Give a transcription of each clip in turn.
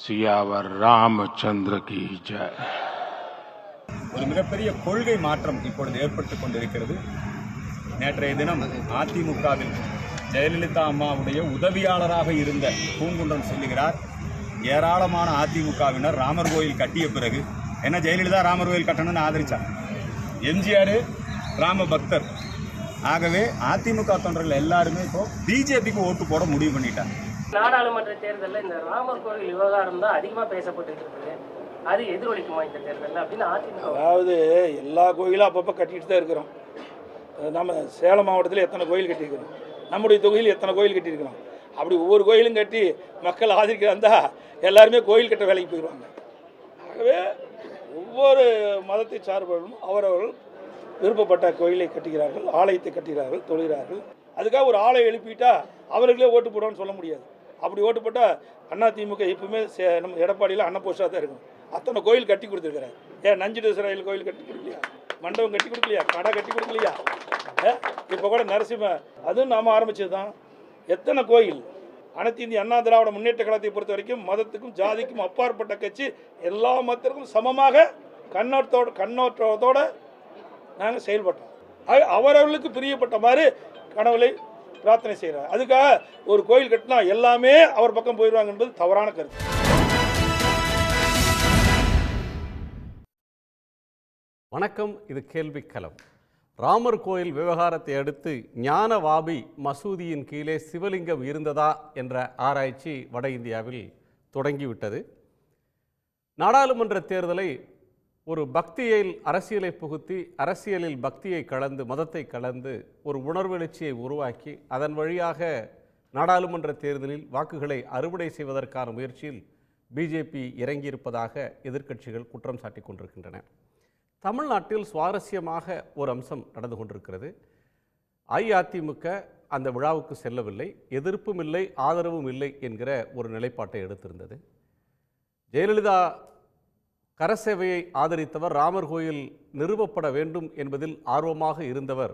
सियावर रामचंद्र की जय. ஒரு மிகப்பெரிய கொள்கை மாற்றம் இப்பொழுது ஏற்பட்டுக் கொண்டிருக்கிறது. நேற்றைய தினம் அதிமுகவில் ஜெயலலிதா அம்மாவுடைய உதவியாளராக இருந்த பூங்குன்றன் சொல்லுகிறார், ஏராளமான அதிமுகவினர் ராமர் கோயில் கட்டிய பிறகு என்ன ஜெயலலிதா ராமர் கோயில் கட்டணும்னு ஆதரிச்சார். எம்ஜிஆர் ராம பக்தர். ஆகவே அதிமுக தொண்டர்கள் எல்லாருமே இப்போ பிஜேபிக்கு ஓட்டு போட முடிவு பண்ணிட்டாங்க. நாடாளுமன்ற தேர்தலில் இந்த ராமர் கோயில் விவகாரம் தான் அதிகமாக பேசப்பட்டு இருக்குது. அது எதிரொலிக்குமா இந்த தேர்தலில் அப்படின்னு அதிமுக? அதாவது எல்லா கோயிலும் அப்பப்போ கட்டிட்டு தான் இருக்கிறோம். நம்ம சேலம் மாவட்டத்தில் எத்தனை கோயில் கட்டியிருக்கிறோம், நம்முடைய தொகுதியில் எத்தனை கோயில் கட்டியிருக்கிறோம். அப்படி ஒவ்வொரு கோயிலும் கட்டி மக்கள் ஆதரிக்கிறாந்தா எல்லாருமே கோயில் கட்ட வேலைக்கு போயிடுவாங்க. ஆகவே ஒவ்வொரு மதத்தை சார்பவர்களும் அவரவர்கள் விருப்பப்பட்ட கோயிலை கட்டுகிறார்கள், ஆலயத்தை கட்டுகிறார்கள், தொழுகிறார்கள். அதுக்காக ஒரு ஆலயம் எழுப்பிட்டா அவர்களே ஓட்டு போடுவான்னு சொல்ல முடியாது. அப்படி ஓட்டு போட்டால் அதிமுக எப்பவுமே நம்ம எடப்பாடியில் அன்னபோஸ்டாக தான் இருக்கும். அத்தனை கோயில் கட்டி கொடுத்துருக்கிறார். ஏன் நஞ்சிடேஸ்வரர் கோயில் கட்டி கொடுக்கலையா, மண்டபம் கட்டி கொடுக்கலையா, கடை கட்டி கொடுக்கலையா? இப்போ கூட நரசிம்ம அதுவும் நாம் ஆரம்பிச்சது தான். எத்தனை கோயில் அனைத்து இந்திய அண்ணா திராவிட முன்னேற்ற கழகத்தை பொறுத்த வரைக்கும் மதத்துக்கும் ஜாதிக்கும் அப்பாற்பட்ட கட்சி, எல்லா மதத்திற்கும் சமமாக கண்ணோட்டத்தோடு நாங்கள் செயல்பட்டோம். அவரவர்களுக்கு பிரியப்பட்ட மாதிரி கடவுளை பிரார்த்தனை செய்கிறார். அதுக்காக ஒரு கோயில் கட்டினா எல்லாமே அவர் பக்கம் போயிடுவாங்க என்பது தவறான கருத்து. வணக்கம், இது கேள்விக்களம். ராமர் கோயில் விவகாரத்தை அடுத்து ஞானவாபி மசூதியின் கீழே சிவலிங்கம் இருந்ததா என்ற ஆராய்ச்சி வட இந்தியாவில் தொடங்கிவிட்டது. நாடாளுமன்ற தேர்தலை ஒரு பக்தியில் அரசியலை புகுத்தி, அரசியலில் பக்தியை கலந்து, மதத்தை கலந்து ஒரு உணர்வெழுச்சியை உருவாக்கி அதன் வழியாக நாடாளுமன்ற தேர்தலில் வாக்குகளை அறுவடை செய்வதற்கான முயற்சியில் பிஜேபி இறங்கியிருப்பதாக எதிர்க்கட்சிகள் குற்றம் சாட்டி கொண்டிருக்கின்றன. தமிழ்நாட்டில் சுவாரஸ்யமாக ஒரு அம்சம் நடந்து கொண்டிருக்கிறது. அஇஅதிமுக அந்த விழாவுக்கு செல்லவில்லை, எதிர்ப்பும் இல்லை, ஆதரவும் இல்லை என்கிற ஒரு நிலைப்பாட்டை எடுத்திருந்தது. ஜெயலலிதா கரசேவையை ஆதரித்தவர், ராமர் கோயில் நிறுவப்பட வேண்டும் என்பதில் ஆர்வமாக இருந்தவர்.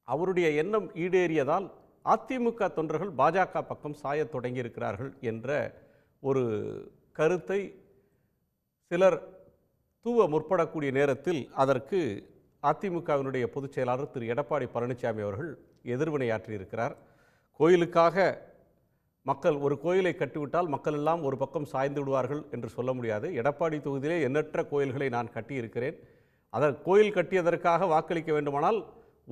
அவருடைய எண்ணம் ஈடேறியதால் அதிமுக தொண்டர்கள் பாஜக பக்கம் சாயத் தொடங்கியிருக்கிறார்கள் என்ற ஒரு கருத்தை சிலர் தூவ முற்படக்கூடிய நேரத்தில் அதற்கு அதிமுகவினுடைய பொதுச் செயலாளர் திரு எடப்பாடி பழனிசாமி அவர்கள் எதிர்வினையாற்றியிருக்கிறார். கோயிலுக்காக மக்கள் ஒரு கோயிலை கட்டிவிட்டால் மக்கள் எல்லாம் ஒரு பக்கம் சாய்ந்து விடுவார்கள் என்று சொல்ல முடியாது. எடப்பாடி தொகுதியிலே எண்ணற்ற கோயில்களை நான் கட்டியிருக்கிறேன். கோயில் கட்டியதற்காக வாக்களிக்க வேண்டுமானால்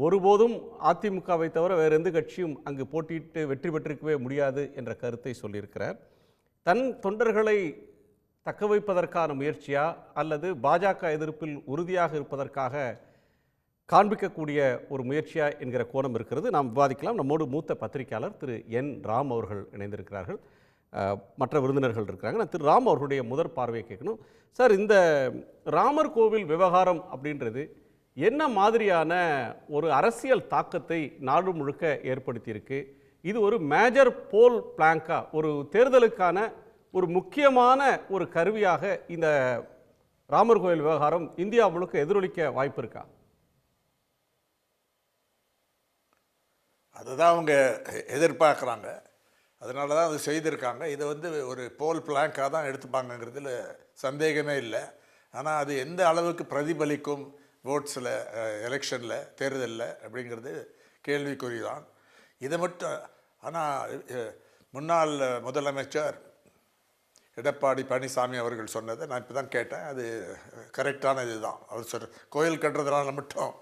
ஒருபோதும் அதிமுகவை தவிர வேறு எந்த கட்சியும் அங்கு போட்டியிட்டு வெற்றி பெற்றிருக்கவே முடியாது என்ற கருத்தை சொல்லியிருக்கிறார். தன் தொண்டர்களை தக்க வைப்பதற்கான முயற்சியா அல்லது பாஜக எதிர்ப்பில் உறுதியாக இருப்பதற்காக காண்பிக்கக்கூடிய ஒரு முயற்சியா என்கிற கோணம் இருக்கிறது. நாம் விவாதிக்கலாம். நம்மோடு மூத்த பத்திரிகையாளர் திரு என் ராம் அவர்கள் இணைந்திருக்கிறார்கள். மற்ற விருந்தினர்கள் இருக்கிறாங்க. நான் திரு ராம் அவர்களுடைய முதற் பார்வையை கேட்கணும். சார், இந்த ராமர் கோவில் விவகாரம் அப்படின்றது என்ன மாதிரியான ஒரு அரசியல் தாக்கத்தை நாடு முழுக்க ஏற்படுத்தியிருக்கு? இது ஒரு மேஜர் போல் பிளாங்கா, ஒரு தேர்தலுக்கான ஒரு முக்கியமான ஒரு கருவியாக இந்த ராமர் கோயில் விவகாரம் இந்தியா முழுக்க எதிரொலிக்க வாய்ப்பு இருக்கா? அதுதான் அவங்க எதிர்பார்க்குறாங்க. அதனால தான் அது செய்திருக்காங்க. இதை ஒரு போல் பிளாங்காக தான் எடுத்துப்பாங்கங்கிறதுல சந்தேகமே இல்லை. ஆனால் அது எந்த அளவுக்கு பிரதிபலிக்கும் ஓட்ஸில், எலெக்ஷனில், தேர்தலில் அப்படிங்கிறது கேள்விக்குறி தான். இதை மட்டும் ஆனால் முன்னாள் முதலமைச்சர் எடப்பாடி பழனிசாமி அவர்கள் சொன்னதை நான் இப்போ தான் கேட்டேன். அது கரெக்டான இது தான். அவர் கோயில் கட்டுறதுனால மட்டும்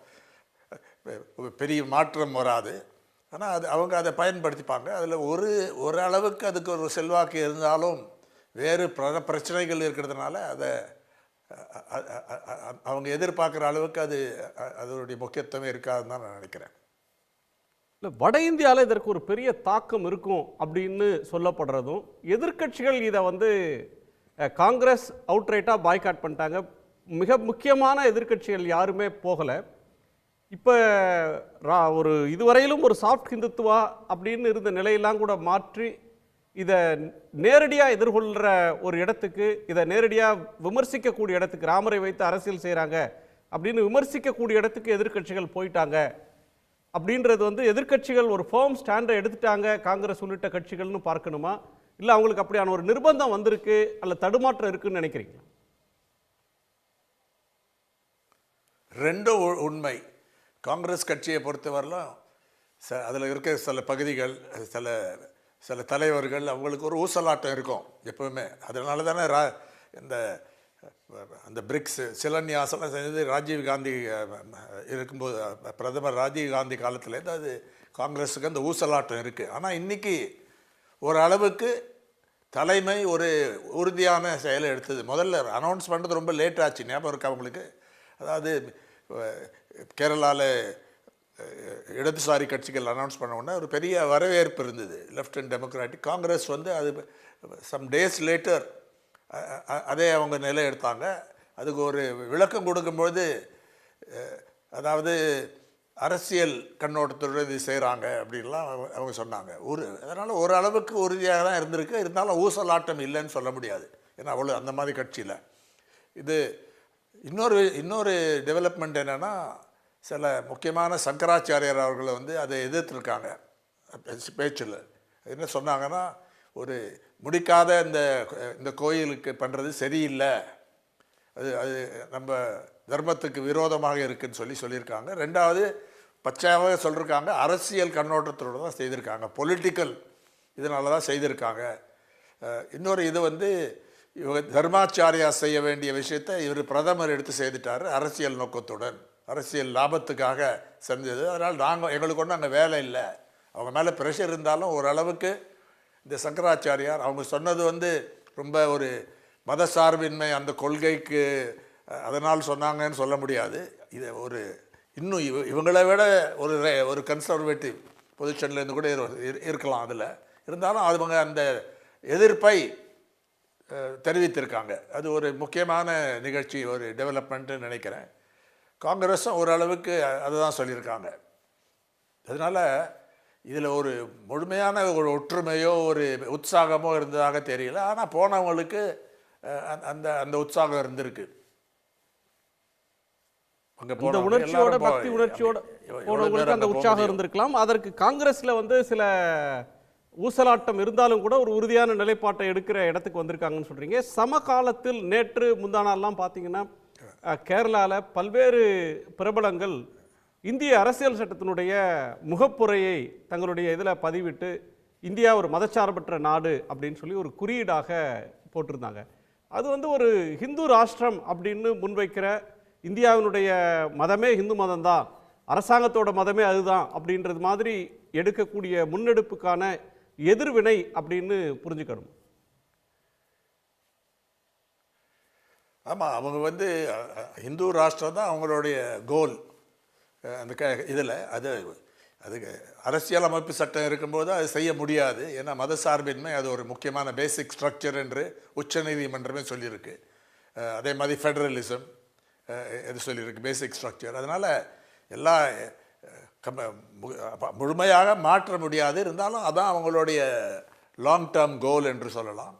பெரிய மாற்றம் வராது. ஆனால் அவங்க அதை பயன்படுத்திப்பாங்க. அதில் ஒரு அளவுக்கு அதுக்கு ஒரு செல்வாக்கு இருந்தாலும் வேறு பிரச்சனைகள் இருக்கிறதுனால அதை அவங்க எதிர்பார்க்குற அளவுக்கு அதனுடைய முக்கியத்துவம் இருக்காதுன்னு தான் நான் நினைக்கிறேன். இல்லை, வட இந்தியாவில் இதற்கு ஒரு பெரிய தாக்கம் இருக்கும் அப்படின்னு சொல்லப்படுறதும், எதிர்க்கட்சிகள் இதை காங்கிரஸ் அவுட்ரைட்டாக பாய்காட் பண்ணிட்டாங்க. மிக முக்கியமான எதிர்க்கட்சிகள் யாருமே போகலை. இப்போ ஒரு இதுவரையிலும் ஒரு சாஃப்ட் ஹிந்துத்துவா அப்படின்னு இருந்த நிலையெல்லாம் கூட மாற்றி இதை நேரடியாக எதிர்கொள்கிற ஒரு இடத்துக்கு, இதை நேரடியாக விமர்சிக்கக்கூடிய இடத்துக்கு, ராமரை வைத்து அரசியல் செய்கிறாங்க அப்படின்னு விமர்சிக்கக்கூடிய இடத்துக்கு எதிர்க்கட்சிகள் போயிட்டாங்க. அப்படின்றது எதிர்க்கட்சிகள் ஒரு ஃபேர்ம் ஸ்டாண்டை எடுத்துட்டாங்க காங்கிரஸ் உள்ளிட்ட கட்சிகள்னு பார்க்கணுமா? இல்லை அவங்களுக்கு அப்படியான ஒரு நிர்பந்தம் வந்திருக்கு அல்ல தடுமாற்றம் இருக்குன்னு நினைக்கிறீங்களா? ரெண்டும் உண்மை. காங்கிரஸ் கட்சியை பொறுத்தவரையிலும் அதில் இருக்க சில பகுதிகள், சில சில தலைவர்கள், அவங்களுக்கு ஒரு ஊசலாட்டம் இருக்கும் எப்பவுமே. அதனால தானே இந்த அந்த பிரிக்ஸ் சிலன்யாசெல்லாம் செஞ்சது ராஜீவ் காந்தி இருக்கும்போது, பிரதமர் ராஜீவ் காந்தி காலத்துலேருந்து அது காங்கிரஸுக்கு அந்த ஊசலாட்டம் இருக்குது. ஆனால் இன்றைக்கி ஓரளவுக்கு தலைமை ஒரு உறுதியான செயலை எடுத்தது. முதல்ல அனௌன்ஸ் பண்ணுறது ரொம்ப லேட் ஆச்சு, ஞாபகம் இருக்கா அவங்களுக்கு? அதாவது கேரளாவில் இடதுசாரி கட்சிகள் அனௌன்ஸ் பண்ண உடனே ஒரு பெரிய வரவேற்பு இருந்தது, லெஃப்ட் அண்ட் டெமோக்ராட்டிக். காங்கிரஸ் வந்து அது சம் டேஸ் லேட்டர் அதே அவங்க நிலை எடுத்தாங்க. அதுக்கு ஒரு விளக்கம் கொடுக்கும்பொழுது, அதாவது அரசியல் கண்ணோட்டத்தோடு இது செய்கிறாங்க அப்படின்லாம் அவங்க சொன்னாங்க. அதனால் ஓரளவுக்கு உறுதியாக தான் இருந்திருக்கு. இருந்தாலும் ஊசலாட்டம் இல்லைன்னு சொல்ல முடியாது, ஏன்னா அவ்வளோ அந்த மாதிரி கட்சியில். இது இன்னொரு டெவலப்மெண்ட் என்னென்னா, சில முக்கியமான சங்கராச்சாரியர் அவர்களை வந்து அதை எதிர்த்துருக்காங்க பேச்சில். என்ன சொன்னாங்கன்னா, ஒரு முடிக்காத இந்த கோயிலுக்கு பண்ணுறது சரியில்லை, அது நம்ம தர்மத்துக்கு விரோதமாக இருக்குதுன்னு சொல்லியிருக்காங்க. ரெண்டாவது பச்சையாகவே சொல்லியிருக்காங்க, அரசியல் கண்ணோட்டத்தோடு தான் செய்திருக்காங்க, பொலிட்டிக்கல் இதனால தான் செய்திருக்காங்க. இன்னொரு இது வந்து, இவங்க தர்மாச்சாரியா செய்ய வேண்டிய விஷயத்தை இவர் பிரதமர் எடுத்து செய்துட்டார், அரசியல் நோக்கத்துடன், அரசியல் லாபத்துக்காக செஞ்சது. அதனால் எங்களுக்கு ஒன்றும் அங்கே வேலை இல்லை. அவங்க மேலே ப்ரெஷர் இருந்தாலும் ஓரளவுக்கு இந்த சங்கராச்சாரியார் அவங்க சொன்னது வந்து ரொம்ப ஒரு மதசார்பின்மை அந்த கொள்கைக்கு அதனால் சொன்னாங்கன்னு சொல்ல முடியாது. இது ஒரு இன்னும் இவங்களை விட ஒரு கன்சர்வேட்டிவ் பொசிஷன்லேருந்து கூட இருக்கலாம். அதில் இருந்தாலும் அவங்க அந்த எதிர்ப்பை தெரிவித்திருக்காங்க. அது ஒரு முக்கியமான நிகழ்ச்சி, ஒரு டெவலப்மெண்ட்டுன்னு நினைக்கிறேன். காங்கிரஸும் ஓரளவுக்கு அதை தான் சொல்லியிருக்காங்க. அதனால் இதில் ஒரு முழுமையான ஒரு ஒற்றுமையோ ஒரு உற்சாகமோ இருந்ததாக தெரியல. ஆனால் போனவங்களுக்கு அந்த உற்சாகம் இருந்திருக்கு. அந்த உணர்ச்சியோட, பக்தி உணர்ச்சியோட போனவங்களுக்கு அந்த உற்சாகம் இருந்திருக்கலாம். அதற்கு காங்கிரஸில் வந்து சில ஊசலாட்டம் இருந்தாலும் கூட ஒரு உறுதியான நிலைப்பாட்டை எடுக்கிற இடத்துக்கு வந்திருக்காங்கன்னு சொல்கிறீங்க. சமகாலத்தில் நேற்று முந்தானாலாம் பார்த்தீங்கன்னா கேரளாவில் பல்வேறு பிரபலங்கள் இந்திய அரசியல் சட்டத்தினுடைய முகப்புரையை தங்களுடைய இதில் பதிவிட்டு இந்தியா ஒரு மதச்சார்பற்ற நாடு அப்படின்னு சொல்லி ஒரு குறியீடாக போட்டிருந்தாங்க. அது வந்து ஒரு ஹிந்து ராஷ்டிரம் அப்படின்னு முன்வைக்கிற, இந்தியாவினுடைய மதமே ஹிந்து மதம்தான், அரசாங்கத்தோட மதமே அதுதான் அப்படின்றது மாதிரி எடுக்கக்கூடிய முன்னெடுப்புக்கான எதிர்வினை அப்படின்னு புரிஞ்சுக்கணும். ஆமாம், அவங்க வந்து ஹிந்து ராஷ்டிரம் தான் அவங்களுடைய கோல். அந்த இதில் அதுக்கு அரசியல் அமைப்பு சட்டம் இருக்கும்போது அது செய்ய முடியாது. ஏன்னா மதசார்பின்மை அது ஒரு முக்கியமான பேசிக் ஸ்ட்ரக்சர் என்று உச்சநீதிமன்றமே சொல்லியிருக்கு. அதே மாதிரி ஃபெடரலிசம் எது சொல்லியிருக்கு, பேசிக் ஸ்ட்ரக்சர். அதனால் எல்லா முழுமையாக மாற்ற முடியாது. இருந்தாலும் அதான் அவங்களுடைய லாங் டேர்ம் கோல் என்று சொல்லலாம்.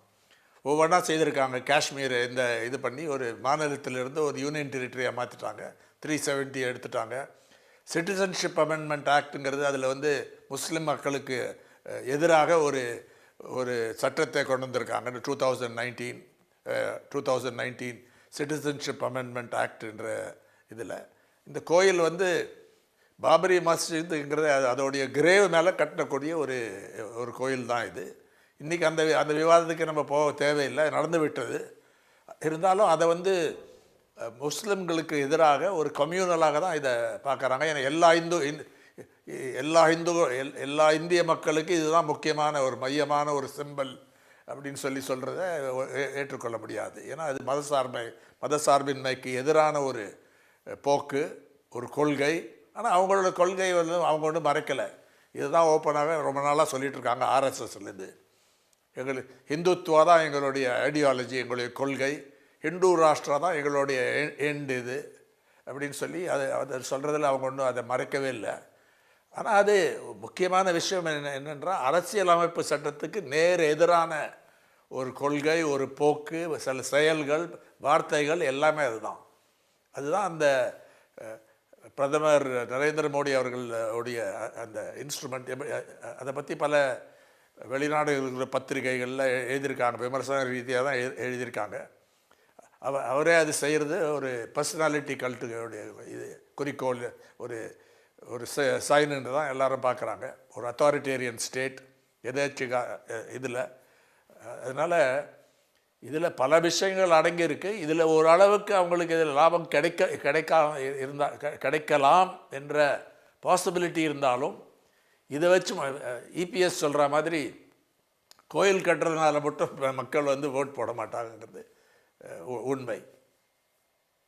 ஒவ்வொன்றா செய்திருக்காங்க. காஷ்மீர் இது பண்ணி ஒரு மாநிலத்திலிருந்து ஒரு யூனியன் டெரிட்டரியாக மாற்றிட்டாங்க. 370 எடுத்துட்டாங்க. சிட்டிசன்ஷிப் அமெண்ட்மெண்ட் ஆக்டுங்கிறது அதில் வந்து முஸ்லீம் மக்களுக்கு எதிராக ஒரு சட்டத்தை கொண்டு வந்திருக்காங்க. 2019 சிட்டிசன்ஷிப் அமெண்ட்மெண்ட் ஆக்ட்ன்ற இதில் இந்த கோயில் வந்து பாபரி மஸ்ஜிதுங்கிறது அதோடைய கிரேவ் மேலே கட்டக்கூடிய ஒரு கோயில் தான் இது. இன்றைக்கி அந்த விவாதத்துக்கு நம்ம போக தேவையில்லை, நடந்து விட்டது. இருந்தாலும் அதை வந்து முஸ்லிம்களுக்கு எதிராக ஒரு கம்யூனலாக தான் இதை பார்க்குறாங்க. ஏன்னா எல்லா இந்திய மக்களுக்கு இதுதான் முக்கியமான ஒரு மையமான ஒரு சிம்பல் அப்படின்னு சொல்கிறத ஏற்றுக்கொள்ள முடியாது. ஏன்னா அது மதசார்பின்மைக்கு எதிரான ஒரு போக்கு, ஒரு கொள்கை. ஆனால் அவங்களோட கொள்கை வந்து அவங்க ஒன்றும் மறைக்கலை. இதுதான் ஓப்பனாக ரொம்ப நாளாக சொல்லிகிட்டு இருக்காங்க. ஆர்எஸ்எஸ்லேருந்து எங்களுக்கு ஹிந்துத்துவா தான் எங்களுடைய ஐடியாலஜி, எங்களுடைய கொள்கை, ஹிந்து ராஷ்டிரா தான் எங்களுடைய எண்டு இது அப்படின்னு சொல்லி அதை சொல்கிறதில் அவங்க ஒன்றும் அதை மறைக்கவே இல்லை. ஆனால் அது முக்கியமான விஷயம் என்னென்றால் அரசியல் அமைப்பு சட்டத்துக்கு நேர் எதிரான ஒரு கொள்கை, ஒரு போக்கு, சில செயல்கள், வார்த்தைகள் எல்லாமே அதுதான் அந்த பிரதமர் நரேந்திர மோடி அவர்களுடைய அந்த இன்ஸ்ட்ருமெண்ட். அதை பற்றி பல வெளிநாடுகளில் இருக்கிற பத்திரிகைகளில் எழுதியிருக்காங்க, விமர்சன ரீதியாக தான் எழுதியிருக்காங்க. அவரே அது செய்கிறது ஒரு பர்சனாலிட்டி கல்ட்டுடைய இது குறிக்கோள், ஒரு ஒரு சைனுன்னு தான் எல்லாரும் பார்க்குறாங்க. ஒரு அத்தாரிட்டேரியன் ஸ்டேட் எதாச்சும் இதில். அதனால் இதில் பல விஷயங்கள் அடங்கியிருக்கு. இதில் ஓரளவுக்கு அவங்களுக்கு இதில் லாபம் கிடைக்கலாம் என்ற பாசிபிலிட்டி இருந்தாலும், இதை வச்சு இபிஎஸ் சொல்கிற மாதிரி கோயில் கட்டுறதுனால மட்டும் மக்கள் வந்து ஓட் போட மாட்டாங்கங்கிறது உண்மை.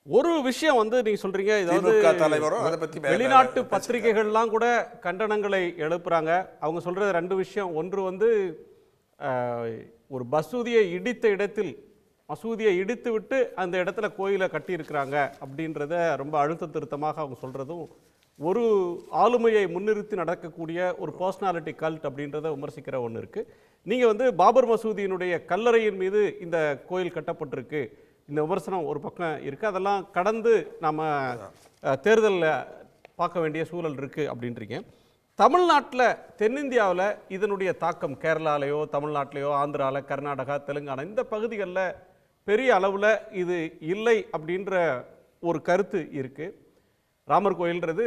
ஒரு விஷயம் வந்து நீங்க சொல்றீங்க, திமுக தலைவரும் அதை பற்றி வெளிநாட்டு பத்திரிகைகள்லாம் கூட கண்டனங்களை எழுப்புறாங்க. அவங்க சொல்றது ரெண்டு விஷயம். ஒன்று வந்து ஒரு மசூதியை இடித்த இடத்தில் மசூதியை இடித்து விட்டு அந்த இடத்துல கோயிலை கட்டியிருக்கிறாங்க அப்படின்றத ரொம்ப அழுத்த திருத்தமாக அவங்க சொல்றதும், ஒரு ஆளுமையை முன்னிறுத்தி நடக்கக்கூடிய ஒரு பர்சனாலிட்டி கல்ட் அப்படின்றத விமர்சிக்கிற ஒன்று இருக்குது. நீங்கள் வந்து பாபர் மசூதியினுடைய கல்லறையின் மீது இந்த கோயில் கட்டப்பட்டிருக்கு, இந்த விமர்சனம் ஒரு பக்கம் இருக்குது. அதெல்லாம் கடந்து நம்ம தேர்தலில் பார்க்க வேண்டிய சூழல் இருக்குது அப்படின்றீங்க. தமிழ்நாட்டில், தென்னிந்தியாவில் இதனுடைய தாக்கம் கேரளாலேயோ தமிழ்நாட்டிலேயோ ஆந்திராவில் கர்நாடகா தெலுங்கானா இந்த பகுதிகளில் பெரிய அளவில் இது இல்லை அப்படின்ற ஒரு கருத்து இருக்குது. ராமர் கோயில்ன்றது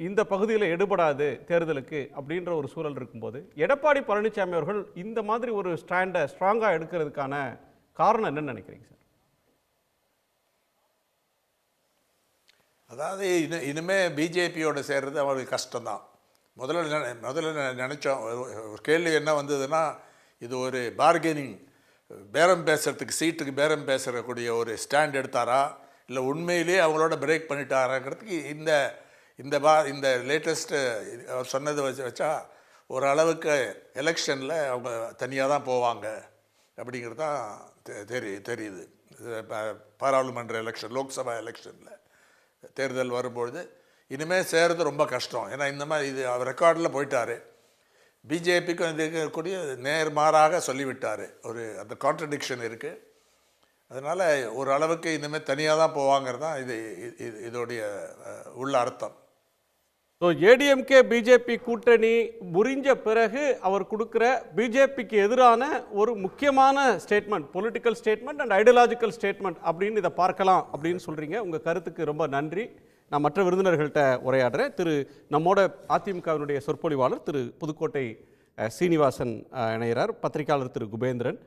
இந்த பகுதியில் எடுபடாது தேர்தலுக்கு அப்படின்ற ஒரு சூழல் இருக்கும்போது, எடப்பாடி பழனிசாமி அவர்கள் இந்த மாதிரி ஒரு ஸ்டாண்டை ஸ்ட்ராங்காக எடுக்கிறதுக்கான காரணம் என்னன்னு நினைக்கிறீங்க சார்? அதாவது இனிமே பிஜேபியோட சேர்றது அவங்களுக்கு கஷ்டம்தான். முதல்ல நினச்சோம். ஒரு கேள்வி என்ன வந்ததுன்னா, இது ஒரு பார்கெனிங், பேரம் பேசுறதுக்கு, சீட்டுக்கு பேரம் பேசுறக்கூடிய ஒரு ஸ்டாண்ட் எடுத்தாரா, இல்லை உண்மையிலே அவங்களோட பிரேக் பண்ணிட்டாராங்கிறதுக்கு இந்த லேட்டஸ்ட்டு அவர் சொன்னதை வச்சா ஓரளவுக்கு எலெக்ஷனில் அவங்க தனியாக தான் போவாங்க அப்படிங்கிறது தான் தெரியுது. பாராளுமன்ற எலெக்ஷன், லோக்சபா எலெக்ஷனில் தேர்தல் வரும்பொழுது இனிமேல் சேர்றது ரொம்ப கஷ்டம். ஏன்னா இந்த மாதிரி இது அவர் ரெக்கார்டில் போயிட்டார். பிஜேபிக்கும் இது இருக்கக்கூடிய நேர்மாறாக சொல்லிவிட்டார். ஒரு அந்த கான்ட்ரடிக்ஷன் இருக்குது. அதனால் ஒரு அளவுக்கு இனிமேல் தனியாக தான் போவாங்கிறது தான் இதோடைய உள்ள அர்த்தம். ஸோ ஏடிஎம்கே பிஜேபி கூட்டணி முறிஞ்ச பிறகு அவர் கொடுக்குற பிஜேபிக்கு எதிரான ஒரு முக்கியமான statement, political statement and ideological statement அப்படின்னு இதை பார்க்கலாம் அப்படின்னு சொல்கிறீங்க. உங்கள் கருத்துக்கு ரொம்ப நன்றி. நான் மற்ற விருந்தினர்கள்ட்ட உரையாடுறேன். நம்மோட அதிமுகவினுடைய சொற்பொழிவாளர் திரு புதுக்கோட்டை சீனிவாசன் இணைகிறார், பத்திரிகையாளர் திரு குபேந்திரன்,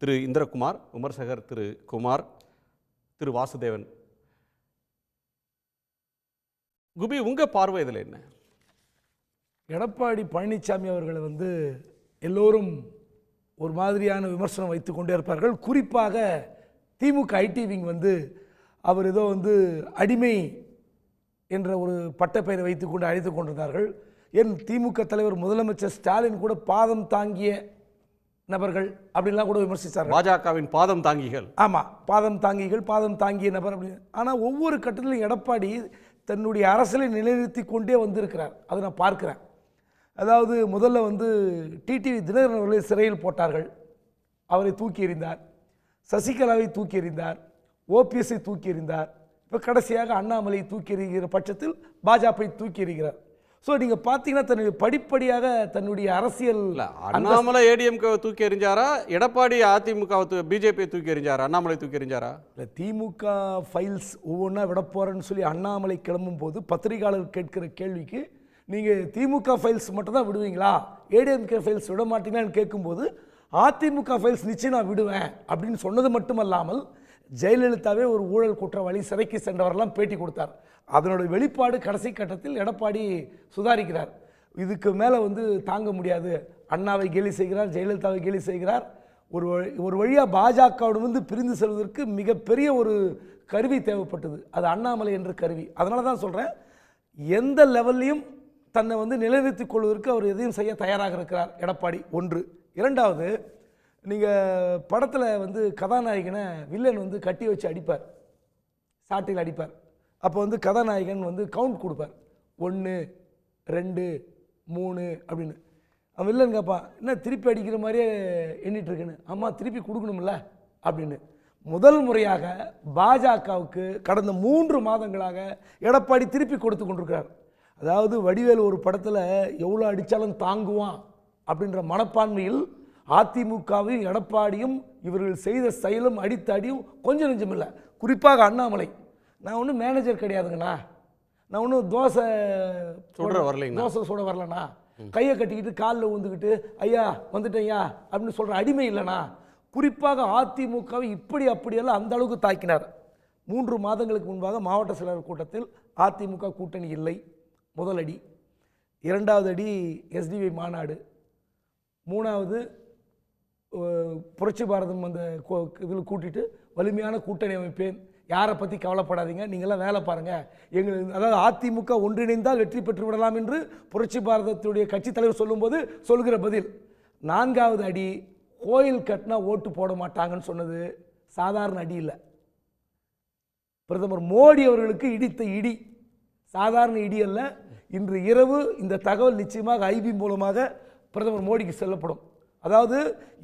திரு இந்திரகுமார், விமர்சகர் திரு குமார், திரு வாசுதேவன். குபி, உங்கள் பார்வை இதில் என்ன? எடப்பாடி பழனிசாமி அவர்களை வந்து எல்லோரும் ஒரு மாதிரியான விமர்சனம் வைத்து கொண்டே இருப்பார்கள். குறிப்பாக திமுக ஐடி விங் வந்து அவர் ஏதோ வந்து அடிமை என்ற ஒரு பட்டப்பெயரை வைத்துக்கொண்டு அழைத்து கொண்டிருந்தார்கள். என் திமுக தலைவர் முதலமைச்சர் ஸ்டாலின் கூட பாதம் தாங்கிய நபர்கள் அப்படின்லாம் கூட விமர்சித்தார்கள். பாஜகவின் பாதம் தாங்கிகள். ஆமாம், பாதம் தாங்கிய நபர் அப்படின்னு. ஆனால் ஒவ்வொரு கட்டத்திலும் எடப்பாடி தன்னுடைய அரசியலை நிலைநிறுத்தி கொண்டே வந்திருக்கிறார். அதை நான் பார்க்குறேன். அதாவது முதல்ல வந்து டிடிவி தினகரன் அவர்களை சிறையில் போட்டார்கள், அவரை தூக்கி எறிந்தார். சசிகலாவை தூக்கி எறிந்தார், ஓபிஎஸ்ஐ தூக்கி எறிந்தார். இப்போ கடைசியாக அண்ணாமலை தூக்கி எறிகிற பட்சத்தில் பாஜகவை தூக்கி எறிகிறார். ஸோ நீங்கள் பார்த்தீங்கன்னா தன்னுடைய படிப்படியாக தன்னுடைய அரசியல், அண்ணாமலை ஏடிஎம்கே தூக்கி எறிஞ்சாரா, எடப்பாடி அதிமுக பிஜேபியை தூக்கி எறிஞ்சாரா, அண்ணாமலை தூக்கி எறிஞ்சாரா? இல்லை, திமுக ஃபைல்ஸ் ஒவ்வொன்றா விட போகிறேன்னு சொல்லி அண்ணாமலை கிளம்பும் போது பத்திரிகையாளர் கேட்கிற கேள்விக்கு நீங்கள் திமுக ஃபைல்ஸ் மட்டும் தான் விடுவீங்களா, ஏடிஎம்கே ஃபைல்ஸ் விட மாட்டீங்களான்னு கேட்கும்போது அதிமுக ஃபைல்ஸ் நிச்சயம் நான் விடுவேன் அப்படின்னு சொன்னது மட்டுமல்லாமல் ஜெயலலிதாவே ஒரு ஊழல் குற்றவாளி, சிறைக்கு சென்றவரெல்லாம் பேட்டி கொடுத்தார். அதனோட வெளிப்பாடு கடைசி கட்டத்தில் எடப்பாடி சுதாரிக்கிறார். இதுக்கு மேலே வந்து தாங்க முடியாது, அண்ணாவை கேலி செய்கிறார், ஜெயலலிதாவை கேலி செய்கிறார். ஒரு வழியாக பாஜகவோடு வந்து பிரிந்து செல்வதற்கு மிகப்பெரிய ஒரு கருவி தேவைப்பட்டது, அது அண்ணாமலை என்ற கருவி. அதனால தான் சொல்கிறேன், எந்த லெவல்லையும் தன்னை வந்து நிலைநிறுத்திக் கொள்வதற்கு அவர் எதையும் செய்ய தயாராக இருக்கிறார் எடப்பாடி. ஒன்று. இரண்டாவது, நீங்கள் படத்தில் வந்து கதாநாயகனை வில்லன் வந்து கட்டி வச்சு அடிப்பார், சாட்டையில் அடிப்பார். அப்போ வந்து கதாநாயகன் வந்து கவுண்ட் கொடுப்பார், 1 2 3 அப்படின்னு. அவன் வில்லன் கேட்பான், என்ன திருப்பி அடிக்கிற மாதிரியே எண்ணிட்டுருக்குன்னு. ஆமாம், திருப்பி கொடுக்கணும்ல அப்படின்னு. முதல் முறையாக பாஜகவுக்கு கடந்த 3 மாதங்களாக எடப்பாடி திருப்பி கொடுத்து கொண்டிருக்கிறார். அதாவது வடிவேலு ஒரு படத்தில் எவ்வளோ அடித்தாலும் தாங்குவான் அப்படின்ற மனப்பான்மையில் அதிமுகவையும் எடப்பாடியும் இவர்கள் செய்த செயலும் அடித்த அடியும் கொஞ்சம் நெஞ்சமில்லை. குறிப்பாக அண்ணாமலை, நான் ஒன்றும் மேனேஜர் கிடையாதுங்கண்ணா, நான் ஒன்றும் தோசை சுட வரலண்ணா, கையை கட்டிக்கிட்டு காலில் ஊந்துக்கிட்டு ஐயா வந்துட்டேயா அப்படின்னு சொல்கிற அடிமை இல்லைண்ணா. குறிப்பாக அதிமுகவை இப்படி அப்படியெல்லாம் அந்த அளவுக்கு தாக்கினார். 3 மாதங்களுக்கு முன்பாக மாவட்ட செயலாளர் கூட்டத்தில் அதிமுக கூட்டணி இல்லை, முதல் அடி. 2வது அடி எஸ்டிவி மாநாடு. 3வது புரட்சி பாரதம் அந்த இதில் கூட்டிட்டு வலிமையான கூட்டணி அமைப்பேன், யாரை பற்றி கவலைப்படாதீங்க, நீங்களாம் வேலை பாருங்கள், எங்களுக்கு அதாவது அதிமுக ஒன்றிணைந்தால் வெற்றி பெற்று விடலாம் என்று புரட்சி பாரதத்துடைய கட்சி தலைவர் சொல்லும்போது சொல்கிற பதில். 4வது அடி கோயில் கட்டினா ஓட்டு போட மாட்டாங்கன்னு சொன்னது சாதாரண அடி இல்லை. பிரதமர் மோடி அவர்களுக்கு இடித்த இடி சாதாரண இடி அல்ல. இன்று இரவு இந்த தகவல் நிச்சயமாக ஐபி மூலமாக பிரதமர் மோடிக்கு செல்லப்படும். அதாவது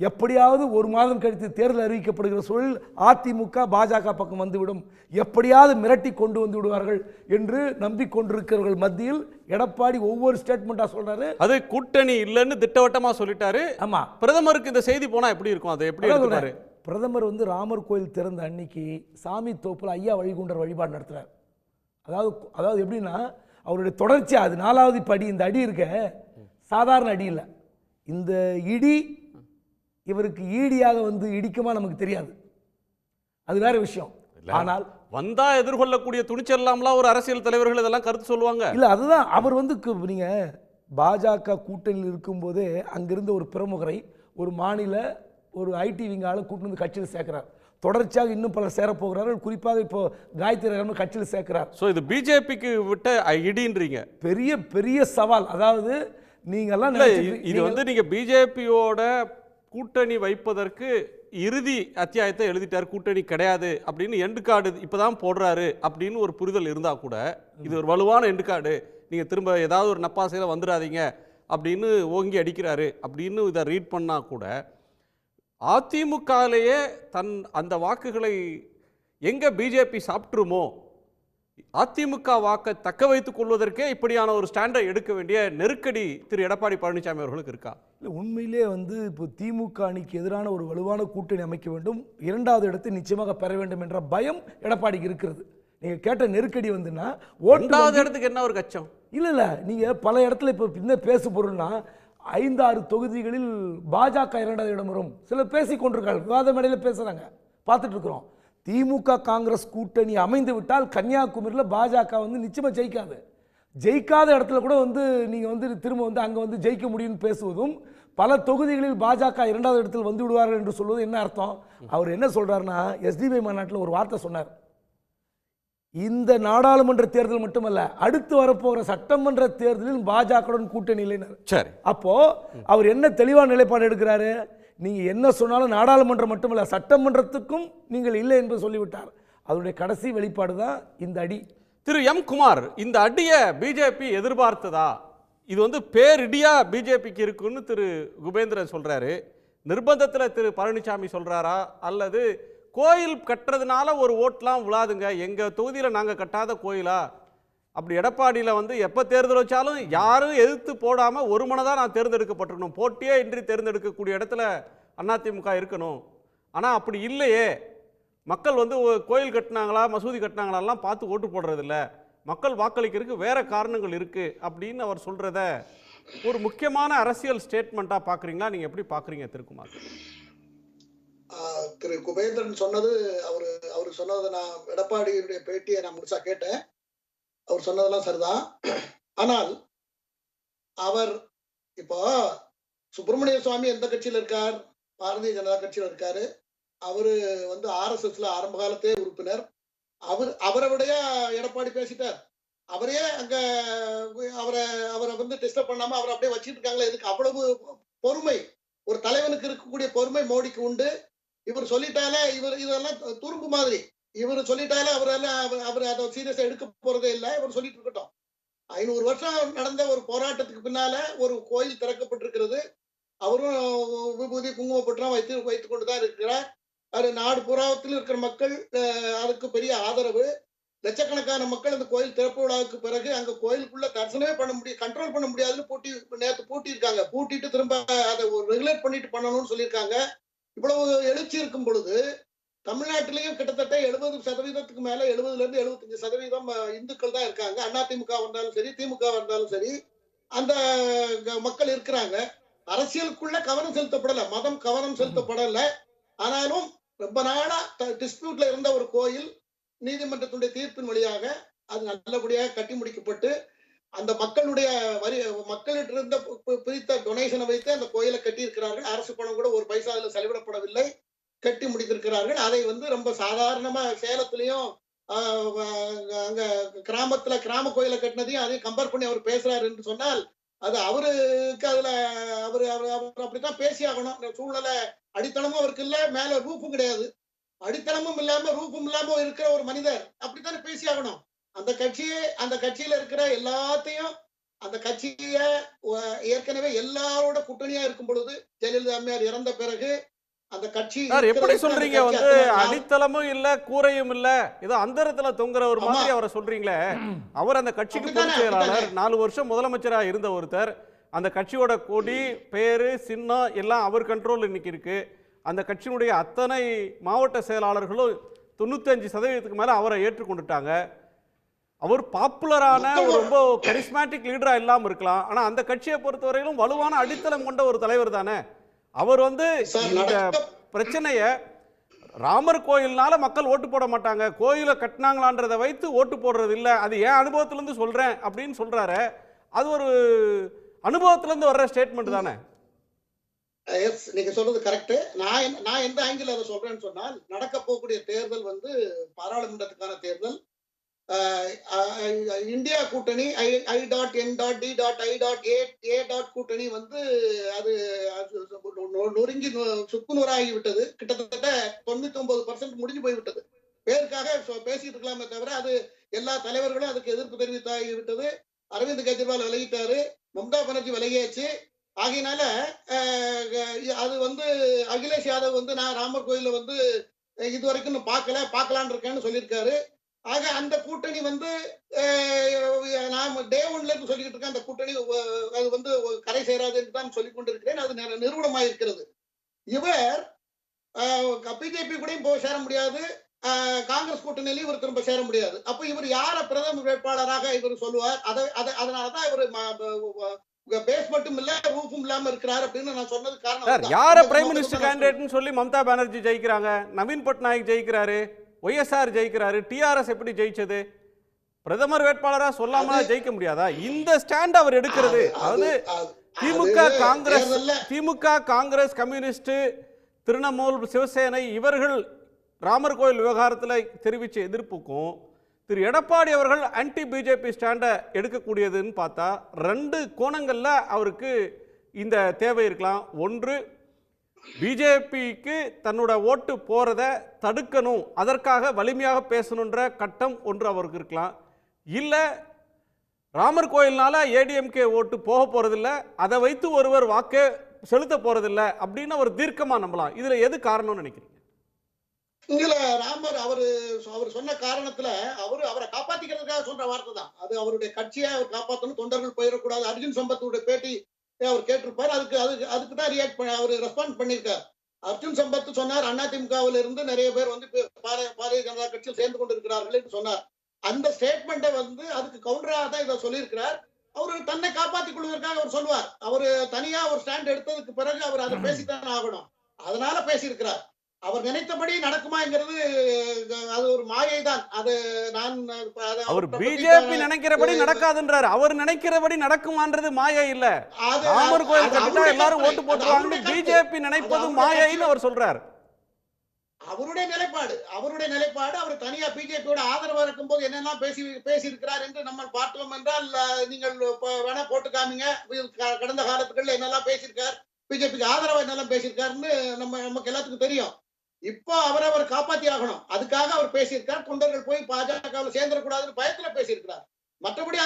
எப்படியாவது 1 மாதம் கழித்து தேர்தல் அறிவிக்கப்படுகிற சூழல் அதிமுக பாஜக பக்கம் வந்துவிடும், எப்படியாவது மிரட்டி கொண்டு வந்து விடுவார்கள் என்று நம்பிக்கொண்டிருக்கிறவர்கள் மத்தியில் எடப்பாடி ஒவ்வொரு ஸ்டேட்மெண்ட்டாக சொல்றாரு. அது கூட்டணி இல்லைன்னு திட்டவட்டமா சொல்லிட்டாரு. ஆமா, பிரதமருக்கு இந்த செய்தி போனா எப்படி இருக்கும், அதை எப்படி எடுத்துப்பாரு? பிரதமர் ராமர் கோயில் திறந்த அன்னைக்கு சாமி தோப்புல ஐயா வழிகுண்டர் வழிபாடு நடத்துறார். அதாவது எப்படின்னா அவருடைய தொடர்ச்சி, அது 4வது படி. இந்த அடி இருக்க சாதாரண அடி இல்லை. இந்த இடி இவருக்கு ஈடியாக இடிக்குமா நமக்கு தெரியாது, அது வேற விஷயம். ஆனால் வந்தா எதிர்கொள்ளக்கூடிய துணிச்சல் இல்லாமலாம் ஒரு அரசியல் தலைவர்கள் இதெல்லாம் கருத்து சொல்லுவாங்க. இல்ல, அதுதான் அவர் நீங்க பாஜக கூட்டணியில் இருக்கும்போதே அங்கிருந்த ஒரு பிரமுகரை ஒரு மாநில ஒரு ஐடி விங்கால கூட்டு வந்து கட்சியில் சேர்க்கிறார். தொடர்ச்சியாக இன்னும் பல சேரப்போகிறார்கள். குறிப்பாக இப்போ காயத்ரி கட்சியில் சேர்க்கிறார். ஸோ இது பிஜேபிக்கு விட்ட இடின்றீங்க. பெரிய பெரிய சவால். அதாவது நீங்கெல்லாம் இது நீங்க பிஜேபியோட கூட்டணி வைப்பதற்கு இறுதி அத்தியாயத்தை எழுதிட்டார், கூட்டணி கிடையாது அப்படின்னு எண்டு கார்டு இப்பதான் போடுறாரு அப்படின்னு ஒரு புரிதல் இருந்தா கூட இது ஒரு வலுவான எண்டு கார்டு, நீங்க திரும்ப ஏதாவது ஒரு நப்பாசையில வந்துடாதீங்க அப்படின்னு ஓங்கி அடிக்கிறாரு அப்படின்னு இதை ரீட் பண்ணா கூட அதிமுகலேயே அந்த வாக்குகளை எங்க பிஜேபி சாப்பிட்டுருமோ, அதிமுக வாக்கை தக்க வைத்துக் கொள்வதற்கே இப்படியான ஒரு ஸ்டாண்டை எடுக்க வேண்டிய நெருக்கடி திரு எடப்பாடி பழனிசாமி அவர்களுக்கு இருக்கா? இல்லை, உண்மையிலே இப்போ திமுக அணிக்கு எதிரான ஒரு வலுவான கூட்டணி அமைக்க வேண்டும், 2வது இடத்தை நிச்சயமாக பெற வேண்டும் என்ற பயம் எடப்பாடிக்கு இருக்கிறது. நீங்கள் கேட்ட நெருக்கடி 2வது இடத்துக்கு என்ன ஒரு கச்சம்? இல்லை, நீங்கள் பல இடத்துல இப்போ என்ன பேசு பொருள்னா 5-6 தொகுதிகளில் பாஜக 2வது இடம் வரும். சிலர் பேசிக் கொண்டிருக்காங்க, விவாத மேடையில் பேசுகிறாங்க, பார்த்துட்டு இருக்கிறோம். திமுக காங்கிரஸ் கூட்டணி அமைந்து விட்டால் கன்னியாகுமரியில் பாஜக நிச்சயமாக ஜெயிக்காது. ஜெயிக்காத இடத்துல கூட நீங்கள் திரும்ப அங்கே ஜெயிக்க முடியும்னு பேசுவதும், பல தொகுதிகளில் பாஜக 2வது இடத்தில் வந்து விடுவார்கள் என்று சொல்வது என்ன அர்த்தம்? அவர் என்ன சொல்றாருன்னா, எஸ்டிபி மாநாட்டில் ஒரு வார்த்தை சொன்னார். இந்த நாடாளுமன்ற தேர்தல் மட்டுமல்ல, அடுத்து வரப்போகிற சட்டமன்ற தேர்தலில் பாஜகவுடன் கூட்டணி இல்லைன்னு. சரி, அப்போ அவர் என்ன தெளிவான நிலைப்பாடு எடுக்கிறாரு? நீங்க என்ன சொன்னாலும் நாடாளுமன்றம் மட்டுமல்ல சட்டமன்றத்துக்கும் நீங்கள் இல்லை என்று சொல்லிவிட்டார். அதனுடைய கடைசி வெளிப்பாடு தான் இந்த அடி. திரு எம் குமார், இந்த அடியை பிஜேபி எதிர்பார்த்ததா? இது பேரிடியா பிஜேபிக்கு இருக்குன்னு திரு குபேந்திரன் சொல்றாரு. நிர்பந்தத்தில் திரு பழனிசாமி சொல்றாரா, அல்லது கோயில் கட்டுறதுனால ஒரு ஓட்டெலாம் விழாதுங்க, எங்கள் தொகுதியில் நாங்கள் கட்டாத கோயிலா, அப்படி எடப்பாடியில் எப்போ தேர்தல் வச்சாலும் யாரும் எதிர்த்து போடாமல் ஒரு மனதாக நான் தேர்ந்தெடுக்கப்பட்டிருக்கணும், போட்டியே இன்றி தேர்ந்தெடுக்கக்கூடிய இடத்துல அதிமுக இருக்கணும். ஆனால் அப்படி இல்லையே, மக்கள் கோயில் கட்டினாங்களா மசூதி கட்டினாங்களாலாம் பார்த்து ஓட்டு போடுறதில்ல, மக்கள் வாக்களிக்கிறதுக்கு வேற காரணங்கள் இருக்குது அப்படின்னு அவர் சொல்கிறத ஒரு முக்கியமான அரசியல் ஸ்டேட்மெண்ட்டாக பார்க்குறீங்களா? நீங்கள் எப்படி பார்க்குறீங்க திருக்குமார்? திரு குபேந்திரன் சொன்னது அவர் சொன்னதை நான் எடப்பாடியுடைய பேட்டியை நான் முழுசா கேட்டேன். அவர் சொன்னதெல்லாம் சரிதான். ஆனால் அவர் இப்போ சுப்பிரமணிய சுவாமி எந்த கட்சியில இருக்கார்? பாரதிய ஜனதா கட்சியில இருக்காரு. அவரு RSSல ஆரம்ப காலத்தே உறுப்பினர். அவரை விட எடப்பாடி பேசிட்டார். அவரே அங்க அவரை டிஸ்டர்ப் பண்ணாம அவரை அப்படியே வச்சுட்டு இருக்காங்களே, இதுக்கு அவ்வளவு பொறுமை ஒரு தலைவனுக்கு இருக்கக்கூடிய பொறுமை மோடிக்கு உண்டு. இவர் சொல்லிட்டாலே இதெல்லாம் துரும்பு மாதிரி. இவர் சொல்லிட்டாலே அவர் அதை சீரியஸா எடுக்க போறதே இல்லை. இவர் சொல்லிட்டு இருக்கட்டும். 500 வருஷம் நடந்த ஒரு போராட்டத்துக்கு பின்னால ஒரு கோயில் திறக்கப்பட்டிருக்கிறது. அவரும் விபூதி குங்குமப்பட்டுலாம் வைத்துக் கொண்டுதான் இருக்கிறார். அது நாடு புறாவத்தில் இருக்கிற மக்கள் அதுக்கு பெரிய ஆதரவு. லட்சக்கணக்கான மக்கள் அந்த கோயில் திறப்பு விழாவுக்கு பிறகு அங்க கோயிலுக்குள்ள தரிசனமே பண்ண முடியும், கண்ட்ரோல் பண்ண முடியாதுன்னு நேற்று பூட்டியிருக்காங்க. பூட்டிட்டு திரும்ப அதை ரெகுலேட் பண்ணிட்டு பண்ணணும்னு சொல்லியிருக்காங்க. இவ்வளவு எழுச்சி இருக்கும் பொழுது தமிழ்நாட்டிலையும் கிட்டத்தட்ட 70% மேல 70% 75% இந்துக்கள் தான் இருக்காங்க. அதிமுக வந்தாலும் சரி, திமுக வந்தாலும் சரி, அந்த மக்கள் இருக்கிறாங்க. அரசியலுக்குள்ள கவனம் செலுத்தப்படல, மதம் கவனம் செலுத்தப்படல. ஆனாலும் ரொம்ப நாளா டிஸ்பியூட்ல இருந்த ஒரு கோயில் நீதிமன்றத்துடைய தீர்ப்பின் வழியாக அது நல்லபடியாக கட்டி முடிக்கப்பட்டு அந்த மக்களுடைய மக்களிடம் இருந்த பிரித்த டொனேஷனை வைத்து அந்த கோயிலை கட்டி இருக்கிறார்கள். அரசு பணம் கூட ஒரு பைசா அதில் செலவிடப்படவில்லை, கட்டி முடித்திருக்கிறார்கள். அதை ரொம்ப சாதாரணமா சேலத்திலையும் அங்க கிராம கோயிலை கட்டினதையும் அதையும் கம்பேர் பண்ணி அவர் பேசுறாரு என்று சொன்னால் அது அவருக்கு அதுல அவரு அப்படித்தான் பேசி ஆகணும். சூழ்நிலை அடித்தளமும் அவருக்கு இல்ல, மேல ரூப்பும் கிடையாது. அடித்தளமும் இல்லாம ரூப்பும் இல்லாம இருக்கிற ஒரு மனிதர் அப்படித்தானே பேசி ஆகணும். அந்த கட்சியில இருக்கிற எல்லாத்தையும் அந்த கட்சிய ஏற்கனவே எல்லாரோட கூட்டணியா இருக்கும் பொழுது ஜெயலலிதா அம்மையார் இறந்த பிறகு அந்த கட்சி எப்படி சொல்றீங்க அடித்தளமும் இல்ல கூரையும் இல்ல ஏதோ அந்தரத்துல தொங்குற ஒரு மாதிரி அவரை சொல்றீங்களே. அவர் அந்த கட்சிக்கு பொதுச் செயலாளர், 4 வருஷம் முதலமைச்சரா இருந்த ஒருத்தர். அந்த கட்சியோட கொடி, பேரு, சின்னம் எல்லாம் அவர் கண்ட்ரோல் இன்னைக்கு இருக்கு. அந்த கட்சியினுடைய அத்தனை மாவட்ட செயலாளர்களும் 95% மேல அவரை ஏற்றுக்கொண்டுட்டாங்க. அவர் பாப்புலரான ரொம்ப கரிஸ்மேட்டிக் லீடரா இல்லாம இருக்கலாம், ஆனா அந்த கட்சியை பொறுத்தவரையிலும் வலுவான அடித்தளம் கொண்ட ஒரு தலைவர் தானே அவர். இந்த பிரச்சனைய ராமர் கோயில்னால மக்கள் ஓட்டு போட மாட்டாங்க, கோயிலை கட்டினாங்களான்றதை வைத்து ஓட்டு போடுறது இல்லை, அது என் அனுபவத்திலிருந்து சொல்றேன் அப்படின்னு சொல்றாரு. அது ஒரு அனுபவத்திலிருந்து வர்ற ஸ்டேட்மெண்ட் தானே. நீங்க சொல்றது கரெக்ட். நான் எந்த ஆங்கிள் அதை சொல்றேன்னு சொன்னால், நடக்க போகக்கூடிய தேர்தல் பாராளுமன்றத்துக்கான தேர்தல். இந்தியா கூட்டணி I.N.D.I.A. கூட்டணி அது நொறுங்கி சுக்குநூறாகி விட்டது. கிட்டத்தட்ட 99% முடிஞ்சு போய்விட்டது. பேருக்காக பேசிட்டு இருக்கலாமே தவிர அது எல்லா தலைவர்களும் அதுக்கு எதிர்ப்பு தெரிவித்தாகி விட்டது. அரவிந்த் கெஜ்ரிவால் விலகிட்டாரு, மம்தா பானர்ஜி விலகியாச்சு. ஆகையினால அது அகிலேஷ் யாதவ் நான் ராமர் கோயில இது வரைக்கும் பார்க்கலான் இருக்கேன்னு சொல்லியிருக்காரு. ஆக அந்த கூட்டணி நான் டே ஒன்ல இருந்து சொல்லிட்டு இருக்கேன், அந்த கூட்டணி அது கரை சேராது என்று தான் சொல்லிக் கொண்டிருக்கிறேன். அது நிறுவனமாயிருக்கிறது. இவர் பிஜேபி கூடயும் போய் சேர முடியாது, காங்கிரஸ் கூட்டணியிலும் இவர் திரும்ப சேர முடியாது. அப்ப இவர் யார பிரதமர் வேட்பாளராக இவர் சொல்லுவார்? அதனாலதான் இவர் பேஸ் மட்டும் இல்ல ரூஃபும் இல்லாம இருக்கிறார் அப்படின்னு நான் சொன்னது காரணம். யார பிரைம் மினிஸ்டர் கேண்டிடேட்னு சொல்லி மம்தா பானர்ஜி ஜெயிக்கிறாங்க, நவீன் பட்நாயக் ஜெயிக்கிறாரு, ஒய்எஸ்ஆர் ஜெயிக்கிறாரு, டிஆர்எஸ் எப்படி ஜெயிச்சது? பிரதமர் வேட்பாளரா சொல்லாம ஜெயிக்க முடியாதா? இந்த ஸ்டாண்ட் அவர் எடுக்கிறது, அதாவது திமுக, காங்கிரஸ், கம்யூனிஸ்ட், திரிணாமுல், சிவசேனை இவர்கள் ராமர் கோயில் விவகாரத்தில் தெரிவித்த எதிர்ப்புக்கும் திரு எடப்பாடி அவர்கள் ஆன்டி பிஜேபி ஸ்டாண்டை எடுக்கக்கூடியதுன்னு பார்த்தா 2 கோணங்களில் அவருக்கு இந்த தேவை இருக்கலாம். ஒன்று, பிஜேபிக்கு தன்னோட ஓட்டு போகிறத தடுக்கணும், அதற்காக வலிமையாக பேசணுன்ற கட்டம் ஒன்று அவருக்கு இருக்கலாம். இல்லை ராமர் கோயில்னால ஏடிஎம்கே ஓட்டு போக போகிறதில்ல, அதை வைத்து ஒருவர் வாக்கே செலுத்த போகிறதில்ல அப்படின்னு அவர் தீர்க்கமாக நம்பலாம். இதில் எது காரணம்னு நினைக்கிறீங்க? இதுல ராமர் அவர் சொன்ன காரணத்துல அவரை காப்பாத்திக்கிறதுக்காக சொல்ற வார்த்தை தான் அது. அவருடைய கட்சியை அவர் காப்பாற்றணும், தொண்டர்கள் போயிடக்கூடாது. அர்ஜுன் சம்பத்துடைய பேட்டி அவர் கேட்டிருப்பார், அதுக்கு தான் ரியாக்ட் பண்ண அவர் ரெஸ்பாண்ட் பண்ணியிருக்கார். அர்ஜுன் சம்பத் சொன்னார், அதிமுகவில் இருந்து நிறைய பேர் பாரதிய ஜனதா கட்சியில் சேர்ந்து கொண்டிருக்கிறார்கள் என்று சொன்னார். அந்த ஸ்டேட்மெண்ட்டை அதுக்கு கவுண்டராக தான் இதை சொல்லியிருக்கிறார். அவரு தன்னை காப்பாற்றிக் கொள்வதற்காக அவர் சொல்லுவார். அவரு தனியா ஒரு ஸ்டாண்ட் எடுத்ததுக்கு பிறகு அவர் அதை பேசித்தான் ஆகணும், அதனால பேசியிருக்கிறார். அவர் நினைத்தபடி நடக்குமாங்கிறது அது ஒரு மாயை தான். அது அவர் பிஜேபி நினைக்கிறபடி நடக்காதுன்றார். அவர் நினைக்கிறபடி நடக்குமான்றது மாயை இல்ல. ராமர் கோயில் கட்டிட்டா எல்லாரும் ஓட்டு போட்டுருவாங்க, பிஜேபி நினைப்பது மாயைன்னு அவர் சொல்றார். அவருடைய நிலைப்பாடு அவர் தனியா பிஜேபியோட ஆதரவா இருக்கும் போது என்னெல்லாம் பேசி இருக்கிறார் என்று நம்ம பார்த்தோம் என்றால் நீங்கள் வேணா போட்டு காமிங்க. கடந்த காலத்துக்குள்ள என்னெல்லாம் பேசியிருக்கார், பிஜேபிக்கு ஆதரவா என்னெல்லாம் பேசியிருக்காருன்னு நமக்கு எல்லாத்துக்கும் தெரியும். இப்போ அவர் காப்பாத்தி ஆகணும், அதுக்காக அவர் பேசியிருக்கார். தொண்டர்கள் போய் பாஜகவில் சேர்ந்துடக்கூடாதுன்னு பயத்துல பேசியிருக்கிறார். மற்றபடி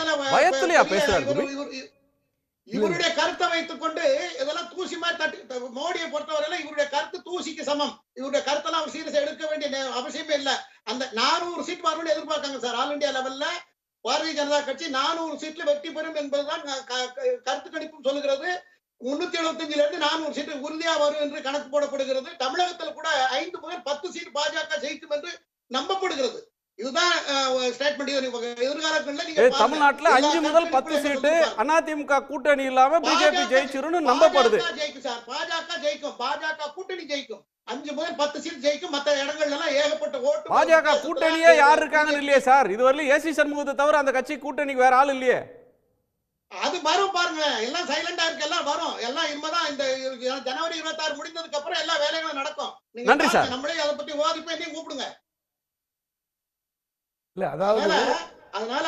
இவருடைய கருத்தை வைத்துக் கொண்டு இதெல்லாம் தூசி மாதிரி தட்டி, மோடியை பொறுத்தவரையில இவருடைய கருத்து தூசிக்கு சமம். இவருடைய கருத்தெல்லாம் அவர் சீரியஸா எடுக்க வேண்டிய அவசியமே இல்லை. அந்த 400 சீட் வரும்னு எதிர்பார்க்காங்க சார். ஆல் இந்தியா லெவல்ல பாரதிய ஜனதா கட்சி 400 சீட்ல வெற்றி பெறும் என்பதுதான் கருத்து கணிப்பும் சொல்லுகிறது. 375 இருந்து 400 சீட்டு உறுதியா வரும் என்று கணக்கு போடப்படுகிறது. தமிழகத்தில் கூட 5 முதல் 10 சீட் பாஜக ஜெயிக்கும் என்று நம்பப்படுகிறது. இதுதான் ஸ்டேட்மெண்ட். எதிர்காலத்தில் தமிழ்நாட்டுல 5 முதல் 10 சீட்டு அதிமுக கூட்டணி இல்லாம பிஜேபி ஜெயிச்சிரும்னு நம்பப்படுது. ஜெயிக்கும் சார், பாஜக ஜெயிக்கும், பாஜக கூட்டணி ஜெயிக்கும். 5 முதல் 10 சீட் ஜெயிக்கும். மற்ற இடங்கள்ல எல்லாம் ஏகப்பட்ட ஓட்டு. பாஜக கூட்டணியே யார் இருக்காங்கன்னு இல்லையே சார். இதுவரையிலும் ஏசி சண்முகத்தை தவிர அந்த கட்சி கூட்டணிக்கு வேற ஆள் இல்லையே. அது வரும் பாருங்க. எல்லாம் சைலண்டா இருக்கு, எல்லாம் வரும். எல்லாம் இனிமேதான் இந்த ஜனவரி 26 முடிந்ததுக்கு அப்புறம் எல்லா வேலைகளும் நடக்கும். நன்றி சார். நம்மளே அதை பத்தி விவாதிப்பேன், நீங்க கூப்பிடுங்க. இல்ல அதாவது அதனால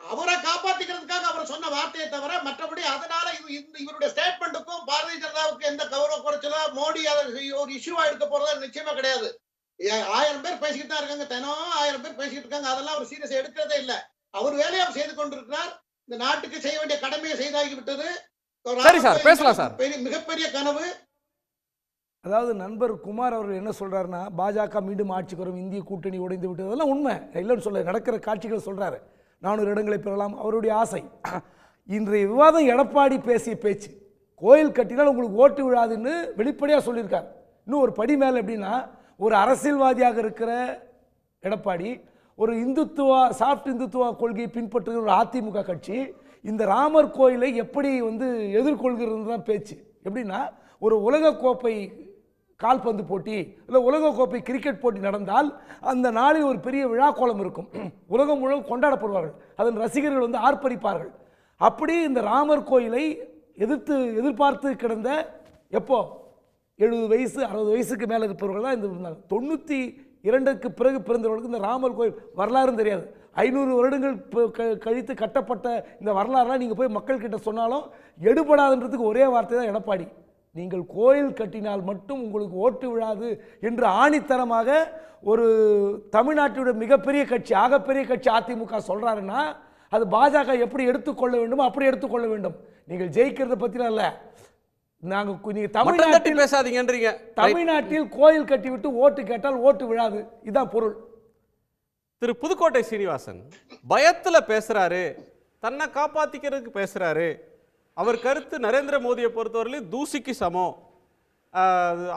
அவரை காப்பாத்திக்கிறதுக்காக அவர் சொன்ன வார்த்தையை தவிர மற்றபடி அதனால இவருடைய ஸ்டேட்மெண்ட்டுக்கும் பாரதிய ஜனதாவுக்கு எந்த கௌரவ குறைச்சலோ மோடி ஒரு இஷ்யூவா எடுக்க போறதா நிச்சயமா கிடையாது. 1000 பேர் பேசிக்கிட்டு தான் இருக்காங்க, தினம் 1000 பேர் பேசிக்கிட்டு இருக்காங்க. அதெல்லாம் அவர் சீரியஸ் எடுக்கிறதே இல்லை. அவர் வேலையை அவர் செய்து கொண்டிருக்கிறார். இந்த நாட்டுக்கு செய்ய வேண்டிய கடமையை செய்தாகி விட்டது. சரி சார், பேசலாம் சார். மிகப்பெரிய கனவு. அதாவது நண்பர் குமார் அவர்கள் என்ன சொல்றாருன்னா, பாஜக மீண்டும் ஆட்சிக்கு வரும், இந்திய கூட்டணி உடைந்து விட்டதெல்லாம் உண்மை இல்லைன்னு சொல்ல, நடக்கிற காட்சிகள் சொல்றாரு. 400 இடங்களை பெறலாம் அவருடைய ஆசை. இன்றைய விவாதம் எடப்பாடி பேசிய பேச்சு, கோயில் கட்டினால் உங்களுக்கு ஓட்டு விழாதுன்னு வெளிப்படையாக சொல்லியிருக்காரு. இன்னும் ஒரு படி மேலே எப்படின்னா, ஒரு அரசியல்வாதியாக இருக்கிற எடப்பாடி, ஒரு இந்துத்துவா சாஃப்ட் இந்துத்துவா கொள்கையை பின்பற்றுகிற ஒரு அதிமுக கட்சி இந்த ராமர் கோயிலை எப்படி எதிர்கொள்கிறது தான் பேச்சு. எப்படின்னா, ஒரு உலகக்கோப்பை கால்பந்து போட்டி இல்லை உலகக்கோப்பை கிரிக்கெட் போட்டி நடந்தால் அந்த நாளில் ஒரு பெரிய விழா கோலம் இருக்கும், உலகம் முழுவதும் கொண்டாடப்படுவார்கள், அதன் ரசிகர்கள் ஆர்ப்பரிப்பார்கள். அப்படி இந்த ராமர் கோயிலை எதிர்பார்த்து கிடந்த எப்போ 70 வயசு 60 வயசுக்கு மேலே இருப்பவர்கள் தான் இந்த 92க்கு பிறகு பிறந்தவர்களுக்கு இந்த ராமர் கோயில் வரலாறும் தெரியாது. 500 வருடங்கள் கழித்து கட்டப்பட்ட இந்த வரலாறுலாம் நீங்கள் போய் மக்கள்கிட்ட சொன்னாலும் எடுபடாதுன்றதுக்கு ஒரே வார்த்தை தான் எடப்பாடி. நீங்கள் கோயில் கட்டினால் மட்டும் உங்களுக்கு ஓட்டு விழாது என்று ஆணித்தரமாக ஒரு தமிழ்நாட்டுடைய மிகப்பெரிய கட்சி, ஆகப்பெரிய கட்சி அதிமுக சொல்றாருன்னா, அது பாஜக எப்படி எடுத்துக்கொள்ள வேண்டுமோ அப்படி எடுத்துக்கொள்ள வேண்டும். நீங்கள் ஜெயிக்கிறத பற்றிலாம் இல்லை. நீங்க தமிழ்நாட்டில் பேசாதீங்கன்றீங்க. தமிழ்நாட்டில் கோயில் கட்டிவிட்டு ஓட்டு கேட்டால் ஓட்டு விழாது, இதுதான் பொருள். திரு புதுக்கோட்டை சீனிவாசன் பயத்துல பேசுறாரு, தன்னை காப்பாத்திக்கிறதுக்கு பேசுறாரு. அவர் கருத்து நரேந்திர மோடியை பொறுத்தவரையிலும் தூசிக்கு சமம்,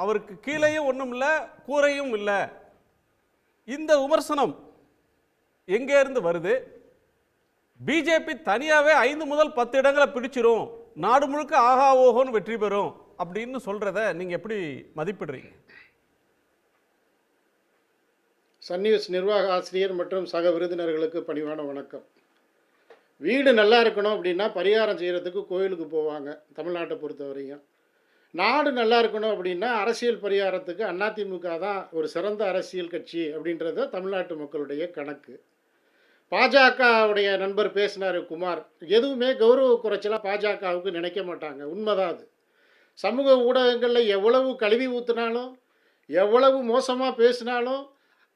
அவருக்கு கீழேயும் ஒன்றும் இல்லை கூரையும் இல்லை. இந்த விமர்சனம் எங்கே இருந்து வருது? பிஜேபி தனியாகவே 5 முதல் 10 இடங்களை பிடிச்சிரும், நாடு முழுக்க ஆகா ஓஹோன்னு வெற்றி பெறும் அப்படின்னு சொல்றத நீங்க எப்படி மதிப்பிடுறீங்க? சன் நியூஸ் நிர்வாக ஆசிரியர் மற்றும் சக விருந்தினர்களுக்கு பணிவான வணக்கம். வீடு நல்லா இருக்கணும் அப்படின்னா பரிகாரம் செய்கிறதுக்கு கோயிலுக்கு போவாங்க தமிழ்நாட்டை பொறுத்தவரையும். நாடு நல்லா இருக்கணும் அப்படின்னா அரசியல் பரிகாரத்துக்கு அதிமுக தான் ஒரு சிறந்த அரசியல் கட்சி அப்படின்றத தமிழ்நாட்டு மக்களுடைய கணக்கு. பாஜகவுடைய நண்பர் பேசினார் குமார், எதுவுமே கௌரவ குறைச்சலாக பாஜகவுக்கு நினைக்க மாட்டாங்க, உண்மைதான் அது. சமூக ஊடகங்களில் எவ்வளவு கழுவி ஊற்றினாலும் எவ்வளவு மோசமாக பேசினாலும்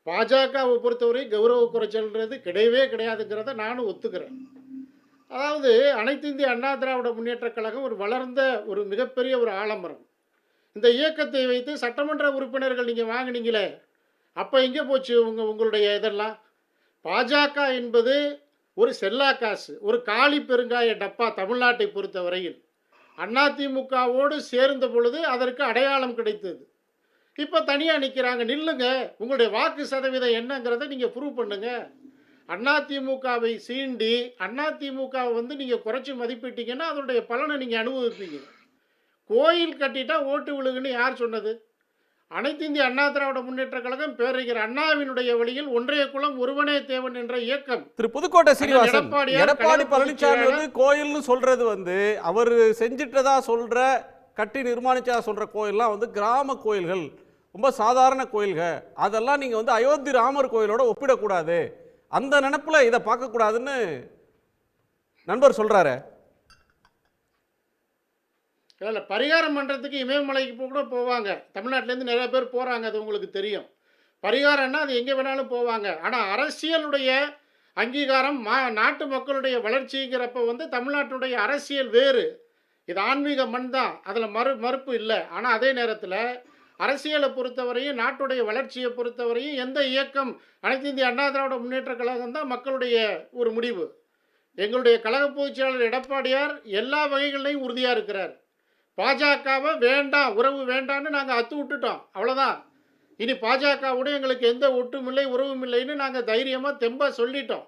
பாஜகவை பொறுத்தவரை கௌரவ குறைச்சல்ன்றது கிடையவே கிடையாதுங்கிறத நானும் ஒத்துக்கிறேன். அதாவது அனைத்து இந்திய அண்ணா திராவிட முன்னேற்றக் கழகம் ஒரு வளர்ந்த ஒரு மிகப்பெரிய ஒரு ஆலமரம். இந்த இயக்கத்தை வைத்து சட்டமன்ற உறுப்பினர்கள் நீங்கள் வாங்கினீங்களே, அப்போ எங்கே போச்சு உங்களுடைய இதெல்லாம்? பாஜக என்பது ஒரு செல்லா காசு, ஒரு காளி பெருங்காய டப்பா. தமிழ்நாட்டை பொறுத்த வரையில் அதிமுகவோடு சேர்ந்த பொழுது அதற்கு அடையாளம் கிடைத்தது. இப்போ தனியாக நிற்கிறாங்க. நில்லுங்க, உங்களுடைய வாக்கு சதவீதம் என்னங்கிறத நீங்கள் ப்ரூவ் பண்ணுங்க. அதிமுகவை சீண்டி அதிமுகவை நீங்கள் குறைச்சி மதிப்பிட்டீங்கன்னா அதனுடைய பலனை நீங்கள் அனுபவிப்பீங்க. கோயில் கட்டிட்டா ஓட்டு விழுகுன்னு யார் சொன்னது? அனைத்து இந்திய அண்ணா திராவிட முன்னேற்ற கழகம் பேரறிஞர் அண்ணாவினுடைய வழியில் ஒன்றைய குலம் ஒருவனே தேவன் என்ற இயக்கம். திரு புதுக்கோட்டை சீனிவாசன், எடப்பாடி பழனிசாமி கோயில்னு சொல்றது அவர் செஞ்சிட்டதா சொல்ற, கட்டி நிர்மாணிச்சதா சொல்ற கோயில்லாம் கிராம கோயில்கள், ரொம்ப சாதாரண கோயில்கள். அதெல்லாம் நீங்க அயோத்தி ராமர் கோயிலோட ஒப்பிடக்கூடாது, அந்த நினைப்புல இதை பார்க்கக்கூடாதுன்னு நண்பர் சொல்றாரு. இல்லை, பரிகாரம் பண்ணுறதுக்கு இமயமலைக்கு கூட போவாங்க. தமிழ்நாட்டிலேருந்து நிறைய பேர் போகிறாங்க, அது உங்களுக்கு தெரியும். பரிகாரம்னா அது எங்கே வேணாலும் போவாங்க. ஆனால் அரசியலுடைய அங்கீகாரம் நாட்டு மக்களுடைய வளர்ச்சிங்கிறப்ப தமிழ்நாட்டுடைய அரசியல் வேறு, இது ஆன்மீக மண் தான், அதில் மறுப்பு இல்லை. ஆனால் அதே நேரத்தில் அரசியலை பொறுத்தவரையும் நாட்டுடைய வளர்ச்சியை பொறுத்தவரையும் எந்த இயக்கம் அனைத்து இந்திய அண்ணா திராவிட முன்னேற்ற கழகம் தான் மக்களுடைய ஒரு முடிவு. எங்களுடைய கழக பொதுச் செயலாளர் எடப்பாடியார் எல்லா வகைகளையும் உறுதியாக இருக்கிறார். பாஜகவை வேண்டாம், உறவு வேண்டான்னு நாங்கள் அத்து விட்டுட்டோம், அவ்வளோதான். இனி பாஜகவோட எங்களுக்கு எந்த ஒட்டும் இல்லை உறவும் இல்லைன்னு நாங்கள் தைரியமாக தெம்பாக சொல்லிட்டோம்.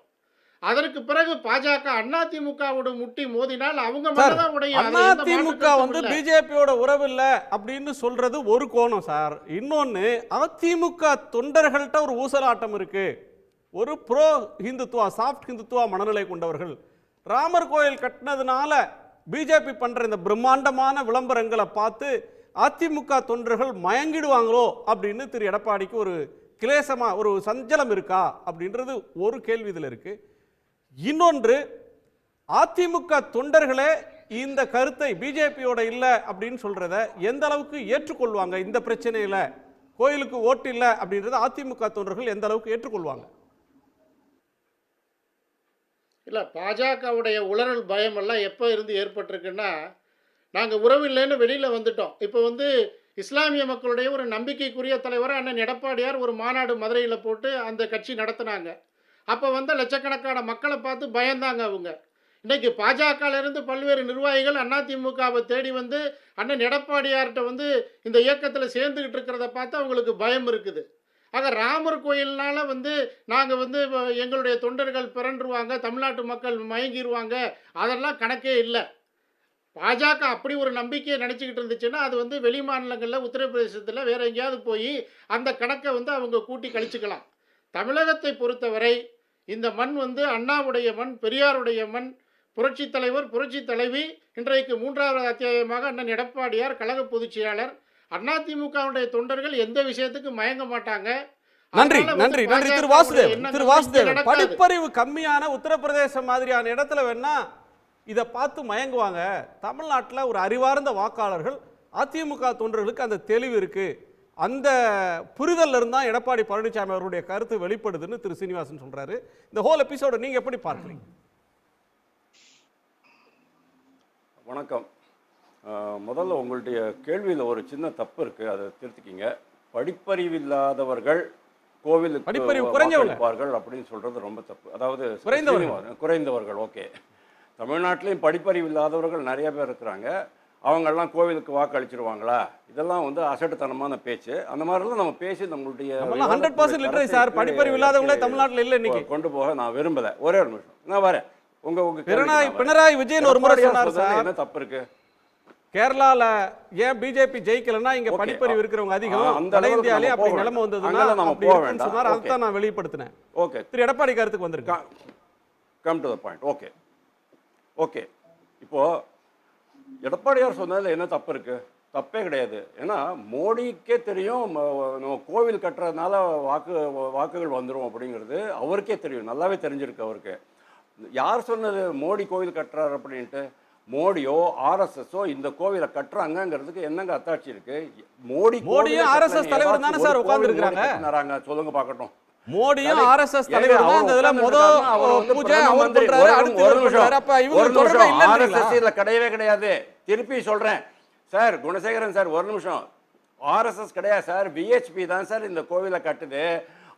அதற்கு பிறகு பாஜக அதிமுகவோட முட்டி மோதினால் அவங்க மட்டும்தான் உடையும். அதிமுக வந்து பிஜேபியோட உறவு இல்லை அப்படின்னு சொல்றது ஒரு கோணம் சார். இன்னொன்னு, அதிமுக தொண்டர்கள்ட்ட ஒரு ஊசலாட்டம் இருக்கு. ஒரு ப்ரோ ஹிந்துத்துவா, சாஃப்ட் ஹிந்துத்துவா மனநிலை கொண்டவர்கள் ராமர் கோயில் கட்டினதுனால பிஜேபி பண்ற இந்த பிரம்மாண்டமான விளம்பரங்களை பார்த்து அதிமுக தொண்டர்கள் மயங்கிடுவாங்களோ அப்படின்னு திரு எடப்பாடிக்கு ஒரு கிளேசமா ஒரு சஞ்சலம் இருக்கா அப்படின்றது ஒரு கேள்வி இதில் இருக்கு. இன்னொன்று, அதிமுக தொண்டர்களே இந்த கருத்தை பிஜேபியோட இல்லை அப்படின்னு சொல்றத எந்த அளவுக்கு ஏற்றுக்கொள்வாங்க? இந்த பிரச்சனையில கோயிலுக்கு ஓட்டு இல்லை அப்படின்றத அதிமுக தொண்டர்கள் எந்த அளவுக்கு ஏற்றுக்கொள்வாங்க? இல்லை, பாஜகவுடைய உளறல் பயம் எல்லாம் எப்போ இருந்து ஏற்பட்டிருக்குன்னா, நாங்கள் உறவு இல்லைன்னு வெளியில் வந்துட்டோம். இப்போ வந்து இஸ்லாமிய மக்களுடைய ஒரு நம்பிக்கைக்குரிய தலைவராக அண்ணன் எடப்பாடியார் ஒரு மாநாடு மதுரையில் போட்டு அந்த கட்சி நடத்தினாங்க. அப்போ வந்து லட்சக்கணக்கான மக்களை பார்த்து பயந்தாங்க அவங்க. இன்றைக்கி பாஜகவிலிருந்து பல்வேறு நிர்வாகிகள் அதிமுகவை தேடி வந்து அண்ணன் எடப்பாடியார்கிட்ட வந்து இந்த இயக்கத்தில் சேர்ந்துக்கிட்டு இருக்கிறத பார்த்து அவங்களுக்கு பயம் இருக்குது. ஆக ராமர் கோயில்னால வந்து நாங்கள் வந்து எங்களுடைய தொண்டர்கள் பிறன்றுவாங்க, தமிழ்நாட்டு மக்கள் மயங்கிடுவாங்க, அதெல்லாம் கணக்கே இல்லை. பாஜக அப்படி ஒரு நம்பிக்கையை நினச்சிக்கிட்டு இருந்துச்சுன்னா அது வந்து வெளி மாநிலங்களில் உத்தரப்பிரதேசத்தில் வேறு எங்கேயாவது போய் அந்த கணக்கை வந்து அவங்க கூட்டி கழிச்சுக்கலாம். தமிழகத்தை பொறுத்தவரை இந்த மண் வந்து அண்ணாவுடைய மண், பெரியாருடைய மண், புரட்சி தலைவர் புரட்சி தலைவி, இன்றைக்கு 3வது அத்தியாயமாக அண்ணன் எடப்பாடியார் கழக பொதுச் செயலாளர். அதிமுகவுடைய தொண்டர்கள் எந்த விஷயத்துக்கு மயங்க மாட்டாங்க. நன்றி நன்றி நன்றி திரு வாசுதேவன். திரு வாசுதேவன், படிப்பறிவு கம்மியான உத்தரப்பிரதேசம் மாதிரியான இடத்துல வேணா இதை பார்த்து மயங்குவாங்க. தமிழ்நாட்டில் ஒரு அறிவார்ந்த வாக்காளர்கள், அதிமுக தொண்டர்களுக்கு அந்த தெளிவு இருக்கு. அந்த புரிதல் இருந்தால் எடப்பாடி பழனிசாமி அவருடைய கருத்து வெளிப்படுதுன்னு திரு சீனிவாசன் சொல்றாரு. இந்த ஹோல் எபிசோட நீங்க எப்படி பார்க்குறீங்க? வணக்கம். முதல்ல உங்களுடைய கேள்வியில் ஒரு சின்ன தப்பு இருக்கு, அதை திருத்திக்கிங்க. படிப்பறிவில்லாதவர்கள் கோவிலுக்கு படிப்பறிவு குறைந்தவர்கள் அப்படின்னு சொல்றது ரொம்ப தப்பு. அதாவது குறைந்தவர்கள். ஓகே, தமிழ்நாட்டிலையும் படிப்பறிவு இல்லாதவர்கள் நிறைய பேர் இருக்கிறாங்க. அவங்கெல்லாம் கோவிலுக்கு வாக்களிச்சிருவாங்களா? இதெல்லாம் வந்து அசட்டுத்தனமான பேச்சு. அந்த மாதிரிலாம் நம்ம பேசி நம்மளுடைய 100% லிட்டரரி சார், படிப்பறிவு இல்லாதவங்களே தமிழ்நாட்டில் இல்லை இன்னைக்கு. கொண்டு போக நான் விரும்பல. ஒரே ஒரு நிமிஷம் நான் வரேன். உங்க பினராயி விஜயன் ஒரு முறை சொன்னார் சார், என்ன தப்பு இருக்கு? கேரளால ஏன் பிஜேபி ஜெயிக்கலன்னா இங்க படிப்பறிவு இருக்கிறவங்க அதிகம், அந்த இந்தியாலே அப்படி நிலைமை வந்ததுன்னா அப்படி இருக்குன்னு சொன்னார். அதான் நான் வெளிப்படுத்தினேன். ஓகே, திரு எடப்பாடி கருத்துக்கு வந்திருக்கேன். Come to the point. Okay okay, இப்போ எடப்பாடியார் சொன்னதில் என்ன தப்பு இருக்கு? தப்பே கிடையாது. ஏன்னா மோடிக்கே தெரியும் நம்ம கோவில் கட்டுறதுனால வாக்குகள் வந்துடும் அப்படிங்கிறது அவருக்கே தெரியும், நல்லாவே தெரிஞ்சிருக்கு அவருக்கு. யார் சொன்னது மோடி கோவில் கட்டுறாரு அப்படின்ட்டு? மோடியோ ஆர்எஸ்எஸோ இந்த கோவிலை கட்டுறாங்கிறதுக்கு என்னங்க அத்தாட்சி இருக்கு? மோடியும் ஆர்எஸ்எஸ் தலைவர் தானே சார் உட்கார்ந்துருக்காங்க. சொல்லுங்க பார்க்கட்டும். மோடியும் ஆர்எஸ்எஸ் தலைவர் தான் இந்த இதுல பூஜை அவர் பண்றாரு, அடுத்து இவர் பண்றாரு. அப்ப இவங்க தொடர்பே இல்ல. ஆர்எஸ்எஸ் இல்ல, கிடையவே கிடையாது. திருப்பி சொல்றேன் சார், குணசேகரன் சார், ஒரு நிமிஷம். ஆர்எஸ்எஸ் கிடையாது சார், விஹெச்பி தான் சார் இந்த கோவிலை கட்டுது.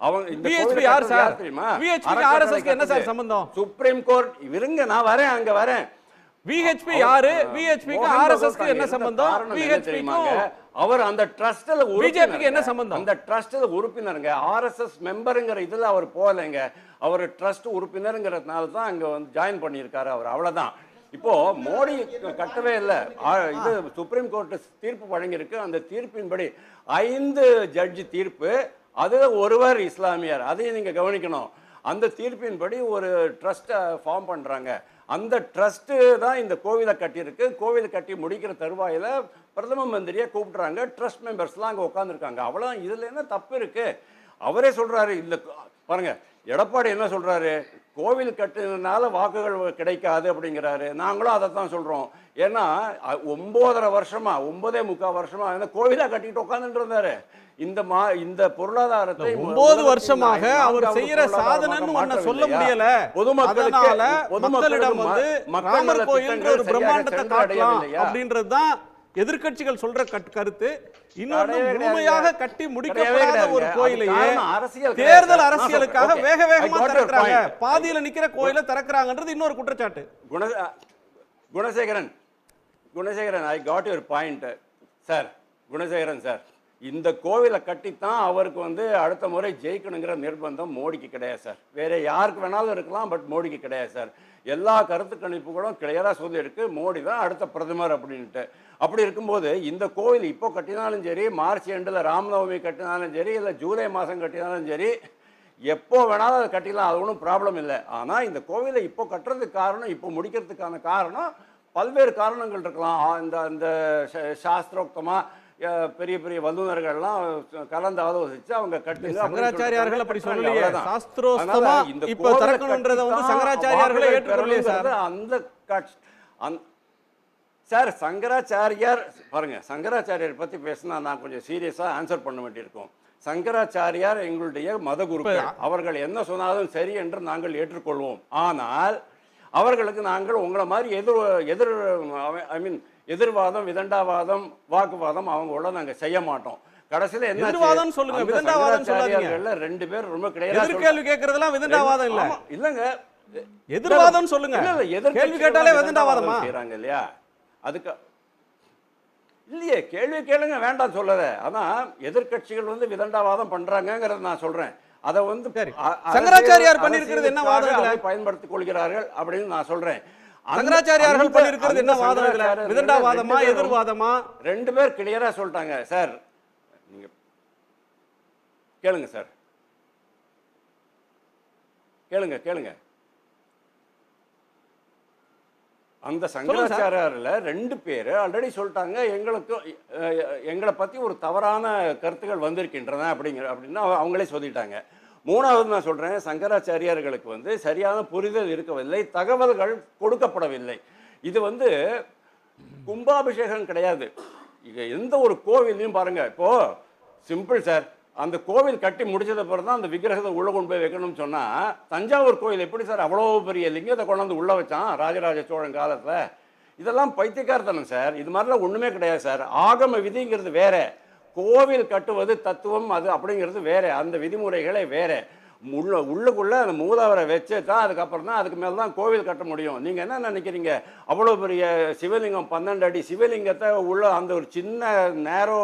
அவங்க இந்த விஹெச்பி யார் சார்? விஹெச்பி ஆர்எஸ்எஸ் என்ன சார் சம்பந்தம்? சுப்ரீம் கோர்ட் இருங்க, நான் வரேன், அங்க வரேன். விஹெச்பி யாரு? விஹெச்பிக்கு ஆர்எஸ்எஸ்க்கு என்ன சம்பந்தம்? விஹெச்பிக்கு அவர் அந்த ட்ரஸ்ட்ல பிஜேபிக்கு என்ன சம்பந்தம்? அந்த ட்ரஸ்ட்ல உறுப்பினருங்க, ஆர்எஸ்எஸ் மெம்பருங்கிற இதுல அவர் போகலைங்க. அவர் ட்ரஸ்ட் உறுப்பினருங்கிறதுனால தான் அங்க வந்து ஜாயின் பண்ணியிருக்காரு அவர், அவ்வளவுதான். இப்போ மோடி கட்டவே இல்லை. இது சுப்ரீம் கோர்ட் தீர்ப்பு வழங்கியிருக்கு. அந்த தீர்ப்பின்படி 5 ஜட்ஜி தீர்ப்பு, அதுல ஒருவர் இஸ்லாமியர், அதையும் நீங்க கவனிக்கணும். அந்த தீர்ப்பின்படி ஒரு ட்ரஸ்ட்டை ஃபார்ம் பண்றாங்க. அந்த ட்ரஸ்ட்டு தான் இந்த கோவிலை கட்டியிருக்கு. கோவிலை கட்டி முடிக்கிற தருவாயில் பிரதம மந்திரியை கூப்பிட்றாங்க. ட்ரஸ்ட் மெம்பர்ஸ்லாம் அங்கே உட்காந்துருக்காங்க. அவ்வளோ, இதில் என்ன தப்பு இருக்கு? அவரே சொல்றாரு. இல்லை பாருங்க, எடப்பாடி என்ன சொல்றாரு? கோவில் கட்டுறதுனால வாக்குகள் கிடைக்காது அப்படிங்கிறாரு. நாங்களும் அதை தான் சொல்றோம். ஏன்னா 9.5 வருஷமா 9.25 வருஷமா கோவிலா கட்டிட்டு உட்காந்துட்டு இருந்தாரு. இந்த பொருளாதாரத்தை 9 வருஷமாக அவர் செய்யற சாதனைன்னு ஒண்ண சொல்ல முடியல. பொதுமக்களிடம் வந்து ராமர் கோயில் ஒரு பிரம்மாண்டத்தை காட்டலாம் அப்படின்றது தான் எதிர்க்கட்சிகள் சொல்ற கருத்து இன்னொரு முழுமையாக கட்டி முடிக்கப்படாத ஒரு கோயிலையே தேர்தல் அரசியலுக்காக வேக வேகமா திறக்கிறாங்க, பாதியில நிக்கிற கோயிலை திறக்கிறாங்கன்றது இன்னொரு குற்றச்சாட்டு. Gunasekaran, I got your point sir. Gunasekaran sir, இந்த கோவிலை கட்டித்தான் அவருக்கு அடுத்த முறை ஜெயிக்கணுங்கிற நிர்பந்தம் மோடிக்கு கிடையாது சார். வேற யாருக்கு வேணாலும் இருக்கலாம், பட் மோடிக்கு கிடையாது சார். எல்லா கருத்து கணிப்புகளும் கிளியராக சொல்லியிருக்கு, மோடி தான் அடுத்த பிரதமர் அப்படின்ட்டு. அப்படி இருக்கும்போது இந்த கோவில் இப்போ கட்டினாலும் சரி, மார்ச் எண்டில் ராமநவமி கட்டினாலும் சரி, இல்லை ஜூலை மாதம் கட்டினாலும் சரி, எப்போ வேணாலும் அதை கட்டிடலாம், அது ஒன்றும் ப்ராப்ளம் இல்லை. ஆனால் இந்த கோவிலை இப்போ கட்டுறதுக்கு காரணம், இப்போ முடிக்கிறதுக்கான காரணம் பல்வேறு காரணங்கள் இருக்கலாம். இந்த சாஸ்திரோக்தமாக பெரிய பெரிய வல்லுநர்கள்லாம் கலந்து ஆலோசிச்சு அவங்க கட்டுங்க. சங்கராச்சாரியார்கள் அப்படி சொல்லலையே, சாஸ்திரோக்தமா இப்போ திறக்கணும்ன்றத சங்கராச்சாரியார்களே ஏற்றுக்கொள்ளலையே சார். அந்த சார் சங்கராச்சாரியார் பாருங்க, சங்கராச்சாரியார் பத்தி பேசினா நான் கொஞ்சம் சீரியஸா ஆன்சர் பண்ண வேண்டியிருக்கும். சங்கராச்சாரியார் எங்களுடைய மத குருக்கள், அவர்கள் என்ன சொன்னாலும் சரி என்று நாங்கள் ஏற்றுக்கொள்வோம். ஆனால் அவர்களுக்கு நாங்கள் உங்களை மாதிரி எதிர்வாதம், விதண்டாவாதம், வாக்குவாதம் அவங்களோட நாங்க செய்ய மாட்டோம். கடைசியில என்ன சொல்லுங்க, விதண்டாவாதம் சொல்லாதீங்க. ரெண்டு பேர் ரொம்ப கிடையாது. கேள்வி கேட்கறதெல்லாம் விதண்டாவாதம் இல்ல, இல்லங்க எதிர்வாதம் சொல்லுங்க. கேள்வி கேட்டாலே விதண்டாவாதமா செய்றாங்க இல்லையா? அதுக்கு இல்லையே, கேள்வி கேளுங்க, வேண்டாம் சொல்லல. ஆனா எதிர்க்கட்சிகள் விதண்டாவாதம் பண்றாங்கிறத நான் சொல்றேன். அதை சங்கராச்சாரியார் பண்ணிருக்கிறது என்ன வாதங்களை பயன்படுத்திக் கொள்கிறார்கள் அப்படின்னு நான் சொல்றேன். சங்கராச்சாரியார்கள் பண்ணிருக்கிறது என்ன வாதங்களை, விதண்டாவாதமா எதிர்வாதமா? ரெண்டு பேர் கிளியரா சொல்லிட்டாங்க சார். நீங்க கேளுங்க சார், கேளுங்க. அந்த சங்கராச்சாரியார்ல ரெண்டு பேர் ஆல்ரெடி சொல்லிட்டாங்க, எங்களை பத்தி ஒரு தவறான கருத்துக்கள் வந்திருக்கின்றன அப்படின்னு அவங்களே சொல்லிட்டாங்க. மூணாவது நான் சொல்றேன், சங்கராச்சாரியார்களுக்கு சரியான புரிதல் இருக்கவில்லை, தகவல்கள் கொடுக்கப்படவில்லை. இது கும்பாபிஷேகம் கிடையாது. இங்க எந்த ஒரு கோவிலையும் பாருங்க, இப்போ சிம்பிள் சார், அந்த கோவில் கட்டி முடிச்சத பிறகு தான் அந்த விக்கிரகத்தை உள்ள கொண்டு போய் வைக்கணும்னு சொன்னா, தஞ்சாவூர் கோயில் எப்படி சார் அவ்வளோ பெரிய லிங்கத்தை கொண்டாந்து உள்ள வச்சான் ராஜராஜ சோழன் காலத்துல? இதெல்லாம் பைத்தியக்காரத்தனம் சார். இது மாதிரிலாம் ஒண்ணுமே கிடையாது சார். ஆகம விதிங்கிறது வேற, கோவில் கட்டுவது தத்துவம் அது அப்படிங்கிறது வேற, அந்த விதிமுறைகளே வேற. உள்ளுக்குள்ள அந்த மூதாவரை வச்சு தான் அதுக்கப்புறம் தான் அதுக்கு மேலே தான் கோவில் கட்ட முடியும். நீங்க என்ன நினைக்கிறீங்க, அவ்வளோ பெரிய சிவலிங்கம் 12 அடி சிவலிங்கத்தை உள்ள அந்த ஒரு சின்ன நேரோ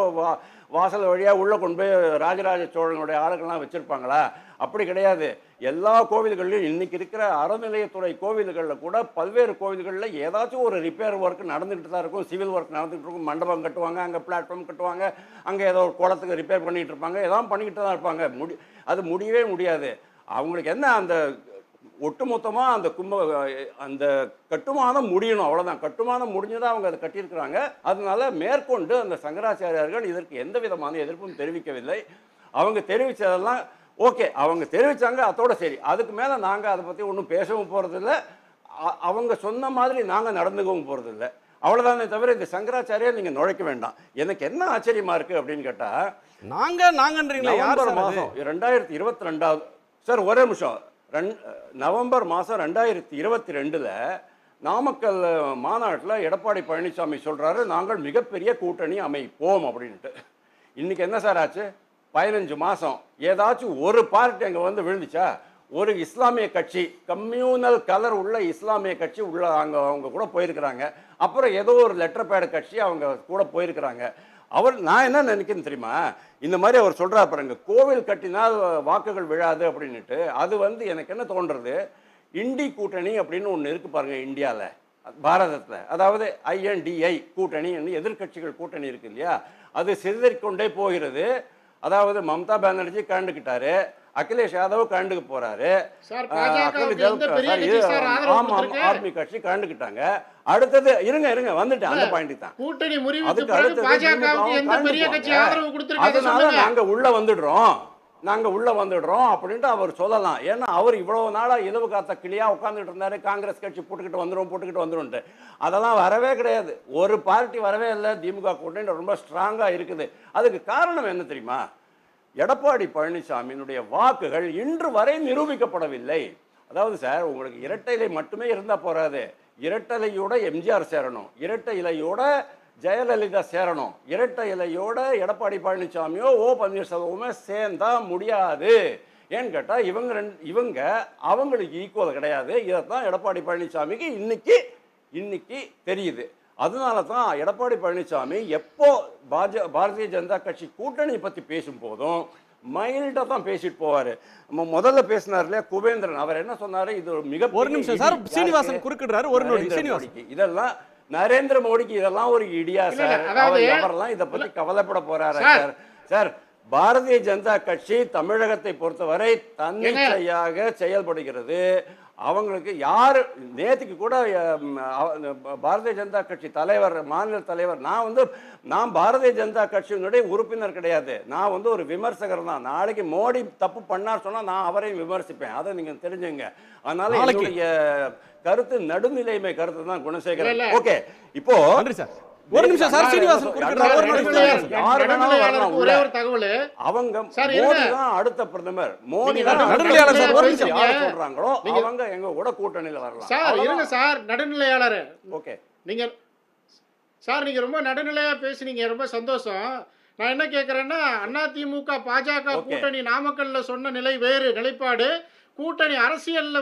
வாசல் வழியாக உள்ளே கொண்டு போய் ராஜராஜ சோழனுடைய ஆளுகள்லாம் வச்சுருப்பாங்களா? அப்படி கிடையாது. எல்லா கோவில்கள்லையும் இன்றைக்கி இருக்கிற அறநிலையத்துறை கோவில்களில் கூட பல்வேறு கோவில்களில் ஏதாச்சும் ஒரு ரிப்பேர் ஒர்க் நடந்துகிட்டு தான் இருக்கும், சிவில் ஒர்க் நடந்துகிட்டு இருக்கும். மண்டபம் கட்டுவாங்க, அங்கே பிளாட்ஃபார்ம் கட்டுவாங்க, அங்கே ஏதோ ஒரு குளத்துக்கு ரிப்பேர் பண்ணிகிட்டு இருப்பாங்க, எதாவது பண்ணிக்கிட்டு தான் இருப்பாங்க. அது முடியவே முடியாது. அவங்களுக்கு என்ன, அந்த ஒட்டுமொத்தமாக அந்த கட்டுமானம் முடியணும், அவ்வளோதான். கட்டுமானம் முடிஞ்சுதான் அவங்க அதை கட்டியிருக்கிறாங்க. அதனால மேற்கொண்டு அந்த சங்கராச்சாரியார்கள் இதற்கு எந்த விதமான எதிர்ப்பும் தெரிவிக்கவில்லை. அவங்க தெரிவித்ததெல்லாம் ஓகே, அவங்க தெரிவித்தாங்க, அதோட சரி. அதுக்கு மேலே நாங்கள் அதை பற்றி ஒன்றும் பேசவும் போகிறதில்ல, அவங்க சொன்ன மாதிரி நாங்கள் நடந்துக்கவும் போகிறதில்ல. அவ்வளோதானே தவிர இந்த சங்கராச்சாரியார் நீங்கள் நுழைக்க வேண்டாம். எனக்கு என்ன ஆச்சரியமாக இருக்குது அப்படின்னு கேட்டால், நவம்பர் மாதம் 2022 சார், ஒரே நிமிஷம், நவம்பர் மாதம் 2022 நாமக்கல் மாநாட்டில் எடப்பாடி பழனிசாமி சொல்கிறாரு, நாங்கள் மிகப்பெரிய கூட்டணி அமைப்போம் அப்படின்ட்டு. இன்றைக்கி என்ன சார் ஆச்சு? 15 மாதம். ஏதாச்சும் ஒரு பார்ட்டி அங்கே விழுந்துச்சா? ஒரு இஸ்லாமிய கட்சி, கம்யூனல் கலர் உள்ள இஸ்லாமிய கட்சி உள்ள அவங்க கூட போயிருக்கிறாங்க. அப்புறம் ஏதோ ஒரு லெட்டர் பேட் கட்சி அவங்க கூட போயிருக்கிறாங்க. நான் என்ன நினைக்கிறேன்னு தெரியுமா, இந்த மாதிரி அவர் சொல்கிறார் பாருங்க, கோவில் கட்டினால் வாக்குகள் விழாது அப்படின்ட்டு. அது எனக்கு என்ன தோன்றது, இண்டி கூட்டணி அப்படின்னு ஒன்று இருக்குது பாருங்க இந்தியாவில், பாரதத்தில். அதாவது INDI கூட்டணி, எதிர்கட்சிகள் கூட்டணி இருக்கு இல்லையா, அது சிதறிக்கொண்டே போகிறது. அதாவது மம்தா பானர்ஜி கலந்துக்கிட்டாரு, அகிலேஷ் யாதவ் கலந்துக்க போறாரு, ஆர்மி கட்சி கலந்துக்கிட்டாங்க. அடுத்தது இருங்க வந்துட்டேன், அந்த பாயிண்ட் தான். கூட்டணி முறிவுக்கு பிறகு பாஜகவுக்கு எந்த பெரிய கட்சி ஆதரவு கொடுத்திருக்காங்க? அதனால நாங்க உள்ள வந்துடுறோம் அப்படின்ட்டு அவர் சொல்லலாம். ஏன்னா அவர் இவ்வளவு நாளா இரவு காத்த கிளியா உட்காந்துட்டு இருந்தாரு, காங்கிரஸ் கட்சி போட்டுக்கிட்டு வந்துடும். அதெல்லாம் வரவே கிடையாது. ஒரு பார்ட்டி வரவே இல்லை. திமுக கூட்டணி ரொம்ப ஸ்ட்ராங்கா இருக்குது. அதுக்கு காரணம் என்ன தெரியுமா? எடப்பாடி பழனிசாமியினுடைய வாக்குகள் இன்று வரை நிரூபிக்கப்படவில்லை. அதாவது சார், உங்களுக்கு இரட்டை இலை மட்டுமே இருந்தா போறாது, இரட்டை இலையோட எம்ஜிஆர் சேரணும், இரட்டை இலையோட ஜெயலலிதா சேரணும். இரட்டை இலையோட எடப்பாடி பழனிசாமியோ ஓ பன்னீர்செல்வமோ சேர்ந்தா முடியாது. ஏன்னு கேட்டால் இவங்க அவங்களுக்கு ஈக்குவல் கிடையாது. இதைத்தான் எடப்பாடி பழனிசாமிக்கு இன்னைக்கு தெரியுது. அதனால தான் எடப்பாடி பழனிசாமி எப்போ பாரதிய ஜனதா கட்சி கூட்டணி பற்றி பேசும்போதும் மைல்டாக தான் பேசிட்டு போவார். முதல்ல பேசினார் இல்லையா குபேந்திரன், அவர் என்ன சொன்னார், இது ஒரு ஒரு நிமிஷம் சார், சீனிவாசன் குறுக்கிடுறாரு. ஒரு நிமிஷம். இதெல்லாம் நரேந்திர மோடிக்கு இதெல்லாம் ஒரு இடியா சார். அவரெல்லாம் இதை பற்றி கவலைப்பட போறாரு சார். சார், பாரதிய ஜனதா கட்சி தமிழகத்தை பொறுத்தவரை தன்னிச்சையாக செயல்படுகிறது. அவங்களுக்கு யார் நேற்றுக்கு கூட பாரதிய ஜனதா கட்சி தலைவர், மாநில தலைவர், நான் பாரதிய ஜனதா கட்சியினுடைய உறுப்பினர் கிடையாது, நான் ஒரு விமர்சகர் தான். நாளைக்கு மோடி தப்பு பண்ணார் சொன்னா நான் அவரையும் விமர்சிப்பேன், அதை நீங்க தெரிஞ்சுங்க. அதனால என்னுடைய கருத்து நடுநிலைமை கருத்து தான் குணசேகரன். ஓகே, இப்போ ஒரு நிமிஷம் சார், சீனிவாசன் ஒரே ஒரு தகவல், அவங்க மோடி தான் அடுத்த பிரதமர், மோடி தான் நடுநிலையாளர் சார். ஒரு நிமிஷம், யார் சொல்றாங்களோ அவங்க எங்க கூட கூட்டணியில வரலாம் சார். இருங்க சார், நடுநிலையாளர். ஓகே, நீங்க சார் நீங்க ரொம்ப நடுநிலையா பேசுனீங்க, ரொம்ப சந்தோஷம். நான் என்ன கேட்கறேன்னா, அதிமுக பாஜக கூட்டணி நாமக்கல்ல சொன்ன நிலை வேறு நிலைப்பாடு. கூட்டணி அரசியல்ல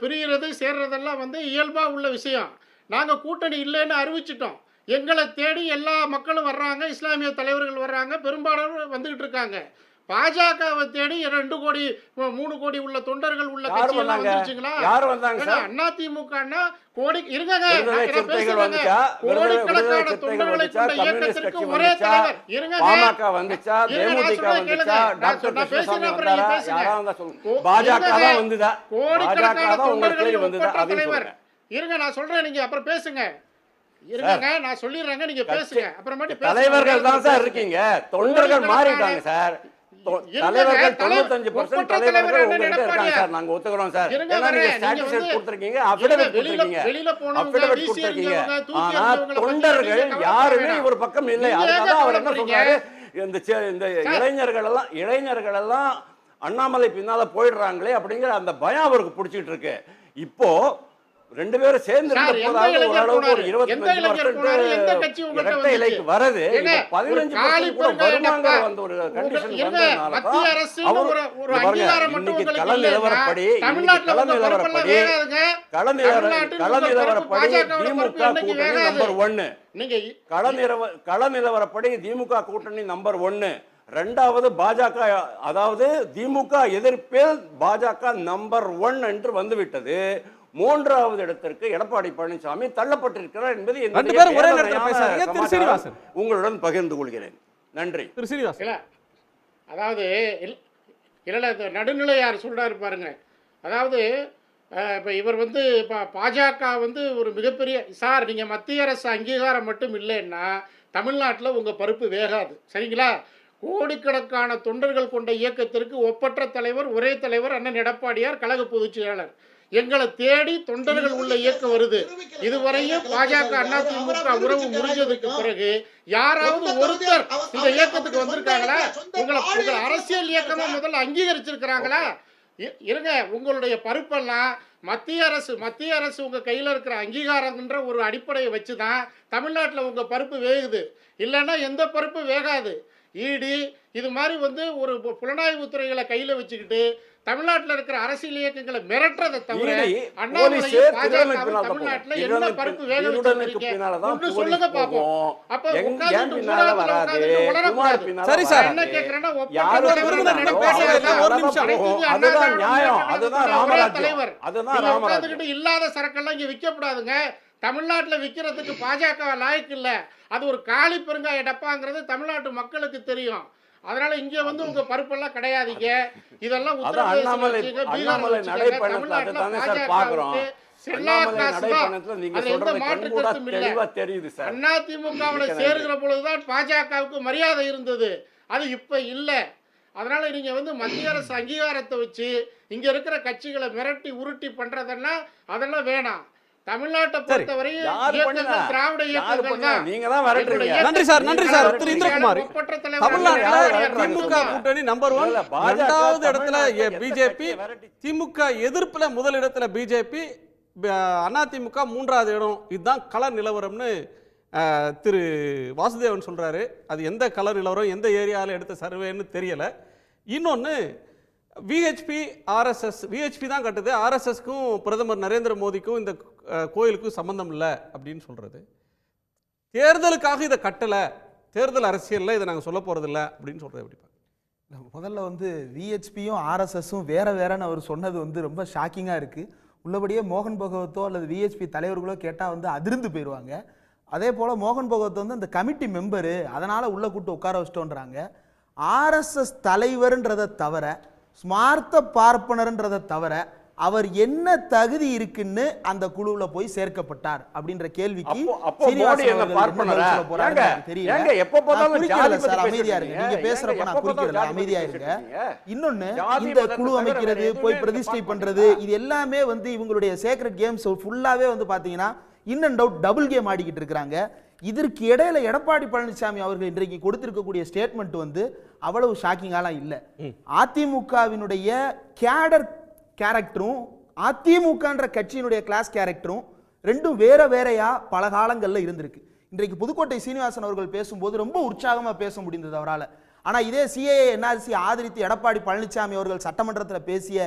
பிரிகிறது சேர்றதெல்லாம் இயல்பா உள்ள விஷயம். நாங்க கூட்டணி இல்லைன்னு அறிவிச்சிட்டோம். எங்களை தேடி எல்லா மக்களும் வர்றாங்க, இஸ்லாமிய தலைவர்கள் வர்றாங்க, பெரும்பாலானோர் வந்துகிட்டு இருக்காங்க. பாஜகவை தேடி 2 கோடி 3 கோடி உள்ள தொண்டர்கள் உள்ள கட்சி எல்லாம் வந்துருச்சுங்களா? அதிமுகன்னா கோடி இருங்க, கோடிக்கணக்கான தொண்டர்களை கொண்ட இயக்கத்திற்கு ஒரே தலைவர். இருங்க, பாமக வந்துச்சா, தேமுதிக வந்துச்சா, டாக்டர் கிருஷ்ணசாமி வந்தாரா, யாராவது சொல்லுங்க. பாஜக தான் வந்துதா, கோடிக்கணக்கான தொண்டர்கள் வந்துதா, தலைவர். இருங்க, நான் சொல்றேன், நீங்க அப்புறம் பேசுங்க. இருங்க, நான் சொல்லிடுறேங்க, நீங்க பேசுங்க. அப்புறமேட்டு தலைவர்கள் தான் சார் இருக்கீங்க, தொண்டர்கள் மாறிட்டாங்க சார். தலைவர்கள் 95% தலைவர்கள் உங்ககிட்ட இருக்காங்க சார், நாங்க ஒத்துக்கிறோம் சார். ஏன்னா நீங்க ஸ்டாட்டிஸ்டிக்ஸ் கொடுத்திருக்கீங்க, அஃபிடவிட் கொடுத்திருக்கீங்க, அஃபிடவிட் கொடுத்திருக்கீங்க. ஆனா தொண்டர்கள் யாருமே ஒரு பக்கம் இல்லை. அதுக்காக அவர் என்ன சொல்றாரு, இந்த இளைஞர்கள் எல்லாம் அண்ணாமலை பின்னால போயிடுறாங்களே அப்படிங்கிற அந்த பயம் அவருக்கு பிடிச்சிட்டு இருக்கு. இப்போ 2 பேரும் சேர்ந்து ஓரளவுக்கு ஒரு 25% இரட்டை இலைக்கு வருது. 15% கூட வருமாங்கிற ஒரு கண்டிஷன் வந்ததுனால இன்னைக்கு கள நிலவரப்படி திமுக கூட்டணி நம்பர் 1. கள நிலவரப்படி திமுக கூட்டணி நம்பர் 1. 2வது பாஜக, அதாவது திமுக எதிர்ப்பில் பாஜக நம்பர் 1 என்று வந்துவிட்டது. 3வது இடத்திற்கு எடப்பாடி பழனிசாமி தள்ளப்பட்டிருக்கிறார் என்பது உங்களுடன் பகிர்ந்து கொள்கிறேன். நன்றி. அதாவது நடுநிலையார் சொல்றாரு பாருங்க. அதாவது இப்போ இவர் இப்போ பாஜக ஒரு மிகப்பெரிய சார், நீங்கள் மத்திய அரசு அங்கீகாரம் மட்டும் இல்லைன்னா தமிழ்நாட்டில் உங்கள் பருப்பு வேகாது, சரிங்களா? கோடிக்கணக்கான தொண்டர்கள் கொண்ட இயக்கத்திற்கு ஒப்பற்ற தலைவர், ஒரே தலைவர் அண்ணன் எடப்பாடியார், கழக பொதுச் செயலாளர். எங்களை தேடி தொண்டர்கள் உள்ள இயக்கம் வருது. இதுவரையும் பாஜக அதிமுக உறவு முறிஞ்சதுக்கு பிறகு யாராவது ஒருத்தர் இந்த இயக்கத்துக்கு வந்திருக்காங்களா? உங்களை அரசியல் இயக்கமா முதல்ல அங்கீகரிச்சிருக்கிறாங்களா? இருங்க, உங்களுடைய பருப்பெல்லாம் மத்திய அரசு உங்க கையில் இருக்கிற அங்கீகாரம்ன்ற ஒரு அடிப்படையை வச்சுதான் தமிழ்நாட்டில் உங்க பருப்பு வேகுது. இல்லைன்னா எந்த பருப்பு வேகாது. இடி இது மாதிரி ஒரு புலனாய்வு துறைகளை கையில் வச்சுக்கிட்டு தமிழ்நாட்டில் இருக்கிற அரசியல் இயக்கங்களை மிரட்டுறதை தவிர தமிழ்நாட்டில் என்ன பருப்பு வேக வச்சிருக்கீங்க சொல்லுங்க பாப்போம். அப்ப சரி சார், என்ன கேக்குறேன்னா தலைவர் இல்லாத சரக்கெல்லாம் இங்க விற்கக்கூடாதுங்க. தமிழ்நாட்டில் விற்கிறதுக்கு பாஜக லாய்க்கு இல்லை. அது ஒரு காலி பெருங்காய டப்பாங்கிறது தமிழ்நாட்டு மக்களுக்கு தெரியும். அதனால இங்க உங்க பருப்பெல்லாம் கிடையாதுங்க. இதெல்லாம் அதிமுகவுல சேருகிற பொழுதுதான் பாஜகவுக்கு மரியாதை இருந்தது, அது இப்ப இல்ல. அதனால நீங்க மத்திய அரசு அங்கீகாரத்தை வச்சு இங்க இருக்கிற கட்சிகளை மிரட்டி உருட்டி பண்றதுன்னா அதெல்லாம் வேணாம். தமிழ்நாட்டை பொறுத்தவரை திராவிட இயக்கங்கள் தான். நன்றி சார், நன்றி சார். திரு இந்திரகுமார், தமிழ்நாட்டில் திமுக கூட்டணி நம்பர் 1, 2வது இடத்துல பிஜேபி, திமுக எதிர்ப்புல முதல் இடத்துல பிஜேபி, அதிமுக 3வது இடம். இதுதான் கள நிலவரம்னு திரு வாசுதேவன் சொல்கிறாரு அது எந்த கலர் இலவரம் எந்த ஏரியாவில் எடுத்த சர்வேன்னு தெரியலை. இன்னொன்று விஹெச்பி ஆர்எஸ்எஸ், விஹெச்பி தான் கட்டுது, ஆர்எஸ்எஸ்க்கும் பிரதமர் நரேந்திர மோடிக்கும் இந்த கோயிலுக்கும் சம்மந்தம் இல்லை அப்படின்னு சொல்கிறது. தேர்தலுக்காக இதை கட்டலை, தேர்தல் அரசியலில் இதை நாங்கள் சொல்ல போகிறதில்ல அப்படின்னு சொல்கிறது எப்படி? முதல்ல விஹெச்பியும் ஆர்எஸ்எஸும் வேறன்னு அவர் சொன்னது ரொம்ப ஷாக்கிங்காக இருக்குது. உள்ளபடியே மோகன் பகவத்தோ அல்லது விஹெச்பி தலைவர்களோ கேட்டால் அதிர்ந்து போயிடுவாங்க. அதே போல் மோகன் பகவத் அந்த கமிட்டி மெம்பரு, அதனால் உள்ளே கூட்டு உட்கார வச்சிட்டோன்றாங்க. ஆர்எஸ்எஸ் தலைவர்ன்றதை தவிர, ஸ்மார்த்த பார்ப்பனர்ன்றதை தவிர அவர் என்ன தகுதி இருக்குன்னு அந்த குழுவுல போய் சேர்க்கப்பட்டார் அப்படின்ற கேள்விக்கு அமைதியா இருங்க. நீங்க பேசுறப்ப நான் குறிக்கிறேன், அமைதியா இருங்க. இன்னொன்னு, இந்த குழு அமைக்கிறது, போய் பிரதிஷ்டை பண்றது, இது எல்லாமே இவங்களுடைய சேக்ரெட் கேம்ஸ் ஃபுல்லாவே பாத்தீங்கன்னா in and out double game ஆடிக்கிட்டு இருக்காங்க. இதற்கு இடையில எடப்பாடி பழனிசாமி அவர்கள் இன்றைக்கு கொடுத்திருக்கக்கூடிய ஸ்டேட்மெண்ட் அவ்வளவு ஷாக்கிங்காலாம் இல்லை. அதிமுகவினுடைய கேரக்டரும் அதிமுகன்ற கட்சியினுடைய கிளாஸ் கேரக்டரும் ரெண்டும் வேறையா பல காலங்களில் இருந்திருக்கு. இன்றைக்கு புதுக்கோட்டை சீனிவாசன் அவர்கள் பேசும்போது ரொம்ப உற்சாகமாக பேச முடிந்தது அவரால். ஆனால் இதே சிஏஏ என்ஆர்சி ஆதரித்து எடப்பாடி பழனிசாமி அவர்கள் சட்டமன்றத்தில் பேசிய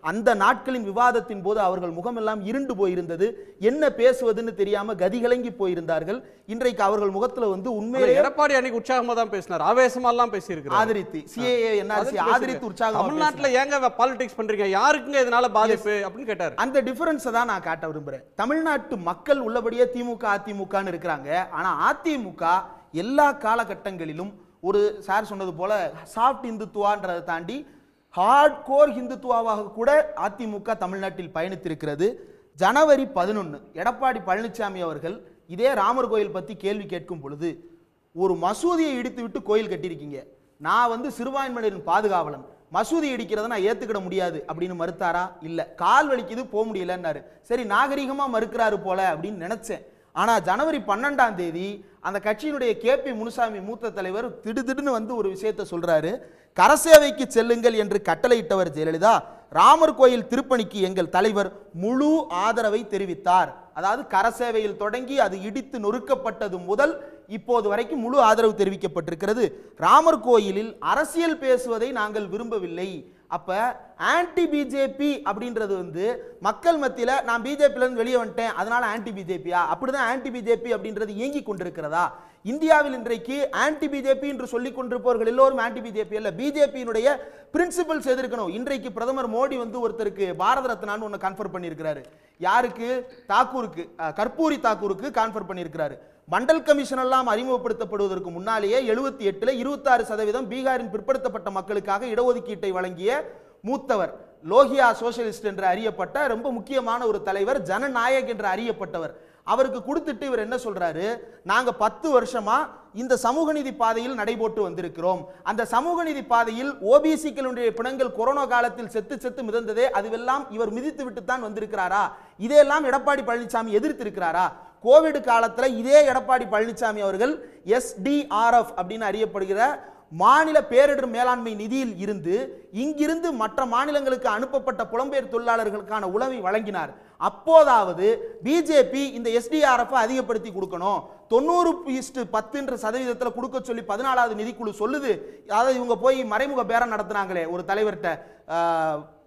அந்த நாட்களின் விவாதத்தின் போது அவர்கள் முகமெல்லாம் இருண்டு போயிருந்தது. என்ன பேசுவதுன்னு தெரியாம கதிகலங்கி போயிருந்தார்கள். இன்றைக்கு அவர்கள் முகத்துல உண்மையிலே எடப்பாடி அன்னைக்கு உற்சாகமா தான் பேசினார், ஆவேசமா எல்லாம் பேசி இருக்கிறார். ஆதரித்து சிஏஏ என்ஆர்சி ஆதரித்து உற்சாகமா, தமிழ்நாட்டுல ஏங்க பாலிடிக்ஸ் பண்றீங்க, யாருக்குங்க இதனால பாதிப்பு அப்படின்னு கேட்டார். அந்த டிஃபரன்ஸை தான் நான் காட்ட விரும்புறேன். தமிழ்நாட்டு மக்கள் உள்ளபடியே திமுக அதிமுகன்னு இருக்கிறாங்க. ஆனா அதிமுக எல்லா காலகட்டங்களிலும் ஒரு சார் சொன்னது போல சாஃப்ட் இந்துத்துவான்றதை தாண்டி ஹார்ட் கோர் ஹிந்துத்துவாவாக கூட அதிமுக தமிழ்நாட்டில் பயணித்திருக்கிறது. ஜனவரி 11 எடப்பாடி பழனிசாமி அவர்கள் இதே ராமர் கோயில் பற்றி கேள்வி கேட்கும் பொழுது, ஒரு மசூதியை இடித்து விட்டு கோயில் கட்டியிருக்கீங்க, நான் சிறுபான்மையினரின் பாதுகாவலன், மசூதி இடிக்கிறத நான் ஏற்றுக்கிட முடியாது அப்படின்னு மறுத்தாரா? இல்லை, கால் வலிக்குது போக முடியலன்னாரு. சரி, நாகரிகமாக மறுக்கிறாரு போல அப்படின்னு நினைச்சேன். ஆனால் ஜனவரி 12ஆம் தேதி அந்த கட்சியினுடைய KP முனுசாமி மூத்த தலைவர் திடுதிடுன்னு ஒரு விஷயத்தை சொல்றாரு. கரசேவைக்கு செல்லுங்கள் என்று கட்டளையிட்டவர் ஜெயலலிதா, ராமர் கோயில் திருப்பணிக்கு எங்கள் தலைவர் முழு ஆதரவை தெரிவித்தார். அதாவது கரசேவையில் தொடங்கி அது இடித்து நொறுக்கப்பட்டது முதல் இப்போது வரைக்கும் முழு ஆதரவு தெரிவிக்கப்பட்டிருக்கிறது. ராமர் கோயிலில் அரசியல் பேசுவதை நாங்கள் விரும்பவில்லை. அப்ப ஆன்டி பிஜேபி அப்படின்றது மக்கள் மத்தியில நான் பிஜேபில இருந்து வெளியே வந்துட்டேன் அதனால ஆன்டி பிஜேபியா? அப்படிதான் ஆன்டி பிஜேபி அப்படின்றது இயங்கி கொண்டிருக்கிறதா? இந்தியாவில் இன்றைக்கு ஆன்டி பிஜேபி என்று சொல்லிக் கொண்டிருப்பவர்கள் எல்லோரும் ஆன்டி பிஜேபி அல்ல, பிஜேபியினுடைய பிரின்சிபல்ஸ் எதிர்க்கணும். இன்றைக்கு பிரதமர் மோடி ஒருத்தருக்கு பாரத ரத்னான்னு ஒன்று கான்ஃபர் பண்ணியிருக்கிறாரு. யாருக்கு? தாக்கூருக்கு, கற்பூரி தாக்கூருக்கு கான்ஃபர் பண்ணியிருக்கிறாரு. மண்டல் கமிஷன் எல்லாம் அறிமுகப்படுத்தப்படுவதற்கு முன்னாலேயே 78ல் 26% பீகாரின் பிற்படுத்தப்பட்ட மக்களுக்காக இடஒதுக்கீட்டை வழங்கிய மூத்தவர், லோகியா சோசியலிஸ்ட் என்று அறியப்பட்ட ரொம்ப முக்கியமான ஒரு தலைவர், ஜனநாயக் என்று அறியப்பட்டவர். அவருக்கு கொடுத்துட்டு இவர் என்ன சொல்றாரு? நாங்க 10 வருஷமா இந்த சமூக நீதி பாதையில் நடைபோட்டு வந்திருக்கிறோம். அந்த சமூக நீதி பாதையில் ஓபிசிக்களுடைய பிணங்கள் கொரோனா காலத்தில் செத்து மிதந்ததே, அதுவெல்லாம் இவர் மிதித்து விட்டு தான் வந்திருக்கிறாரா? இதையெல்லாம் எடப்பாடி பழனிசாமி எதிர்த்திருக்கிறாரா? கோவிட் காலத்தில் இதே எடப்பாடி பழனிசாமி அவர்கள் SDRF அப்படின்னு அறியப்படுகிற மாநில பேரிடர் மேலாண்மை நிதியில் இருந்து இங்கிருந்து மற்ற மாநிலங்களுக்கு அனுப்பப்பட்ட புலம்பெயர் தொழிலாளர்களுக்கான உதவி வழங்கினார். அப்போதாவது பிஜேபி இந்த SDRF அதிகப்படுத்தி கொடுக்கணும், 90:10% கொடுக்க சொல்லி 14வது நிதிக்குழு சொல்லுது. அதாவது இவங்க போய் மறைமுக பேரம் நடத்துனாங்களே ஒரு தலைவர்கிட்ட,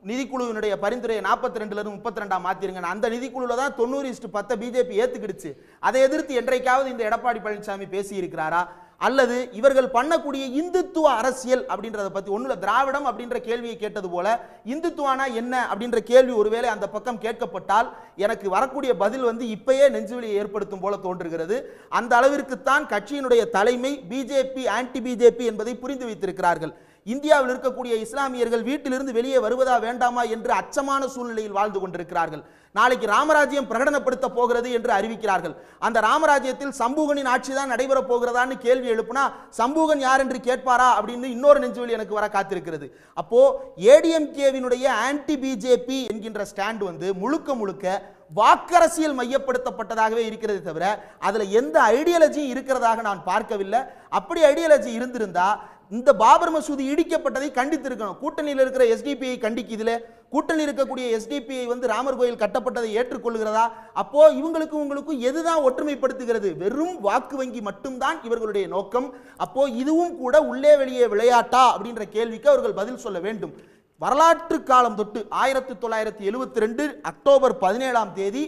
நிதிக்குழுவினுடைய பரிந்துரையை 42லிருந்து 32 மாத்திருங்க, அந்த நிதிக்குழுல தான் 90:10 பிஜேபி ஏத்துக்கிடுச்சு. அதை எதிர்த்து என்றைக்காவது இந்த எடப்பாடி பழனிசாமி பேசி இருக்கிறாரா? அல்லது இவர்கள் பண்ணக்கூடிய இந்துத்துவ அரசியல் அப்படின்றத பத்தி ஒண்ணுல திராவிடம் அப்படின்ற கேள்வியை கேட்டது போல இந்துத்துவானா என்ன அப்படின்ற கேள்வி ஒருவேளை அந்த பக்கம் கேட்கப்பட்டால் எனக்கு வரக்கூடிய பதில் இப்பயே நெஞ்சுவலியை ஏற்படுத்தும் போல தோன்றுகிறது. அந்த அளவிற்கு தான் கட்சியினுடைய தலைமை பிஜேபி ஆன்டி பிஜேபி என்பதை புரிந்து வைத்திருக்கிறார்கள். இந்தியாவில் இருக்கக்கூடிய இஸ்லாமியர்கள் வீட்டிலிருந்து வெளியே வருவதா வேண்டாமா என்று அச்சமான சூழ்நிலையில் வாழ்ந்து கொண்டிருக்கிறார்கள். நாளைக்கு ராமராஜ்யம் பிரகடனப்படுத்த போகிறது என்று அறிவிக்கிறார்கள். அந்த ராமராஜ்யத்தில் சம்பூகனின் ஆட்சி தான் நடைபெற போகிறதான்னு கேள்வி எழுப்புனா சம்பூகன் யார் என்று கேட்பாரா அப்படின்னு இன்னொரு நெஞ்சுவலி எனக்கு வர காத்திருக்கிறது. அப்போ ஏடிஎம்கேவினுடைய ஆன்டி பிஜேபி என்கின்ற ஸ்டாண்ட் முழுக்க வாக்கரசியல் மையப்படுத்தப்பட்டதாகவே இருக்கிறது தவிர அதுல எந்த ஐடியாலஜி இருக்கிறதாக நான் பார்க்கவில்லை. அப்படி ஐடியாலஜி இருந்திருந்தா இந்த பாபர் மசூதி இடிக்கப்பட்டதை கண்டித்திருக்கணும். கூட்டணியில் இருக்கிற எஸ்டிபிஐ கண்டிக்குதுல, கூட்டணி இருக்கக்கூடிய எஸ்டிபிஐ வந்து ராமர் கோயில் கட்டப்பட்டதை ஏற்றுக்கொள்கிறதா? அப்போ இவங்களுக்கும் உங்களுக்கும் எதுதான் ஒற்றுமைப்படுத்துகிறது? வெறும் வாக்கு வங்கி மட்டும்தான் இவர்களுடைய நோக்கம். அப்போ இதுவும் கூட உள்ளே வெளியே விளையாட்டா அப்படின்ற கேள்விக்கு அவர்கள் பதில் சொல்ல வேண்டும். வரலாற்று காலம் தொட்டு 1972 அக்டோபர் 17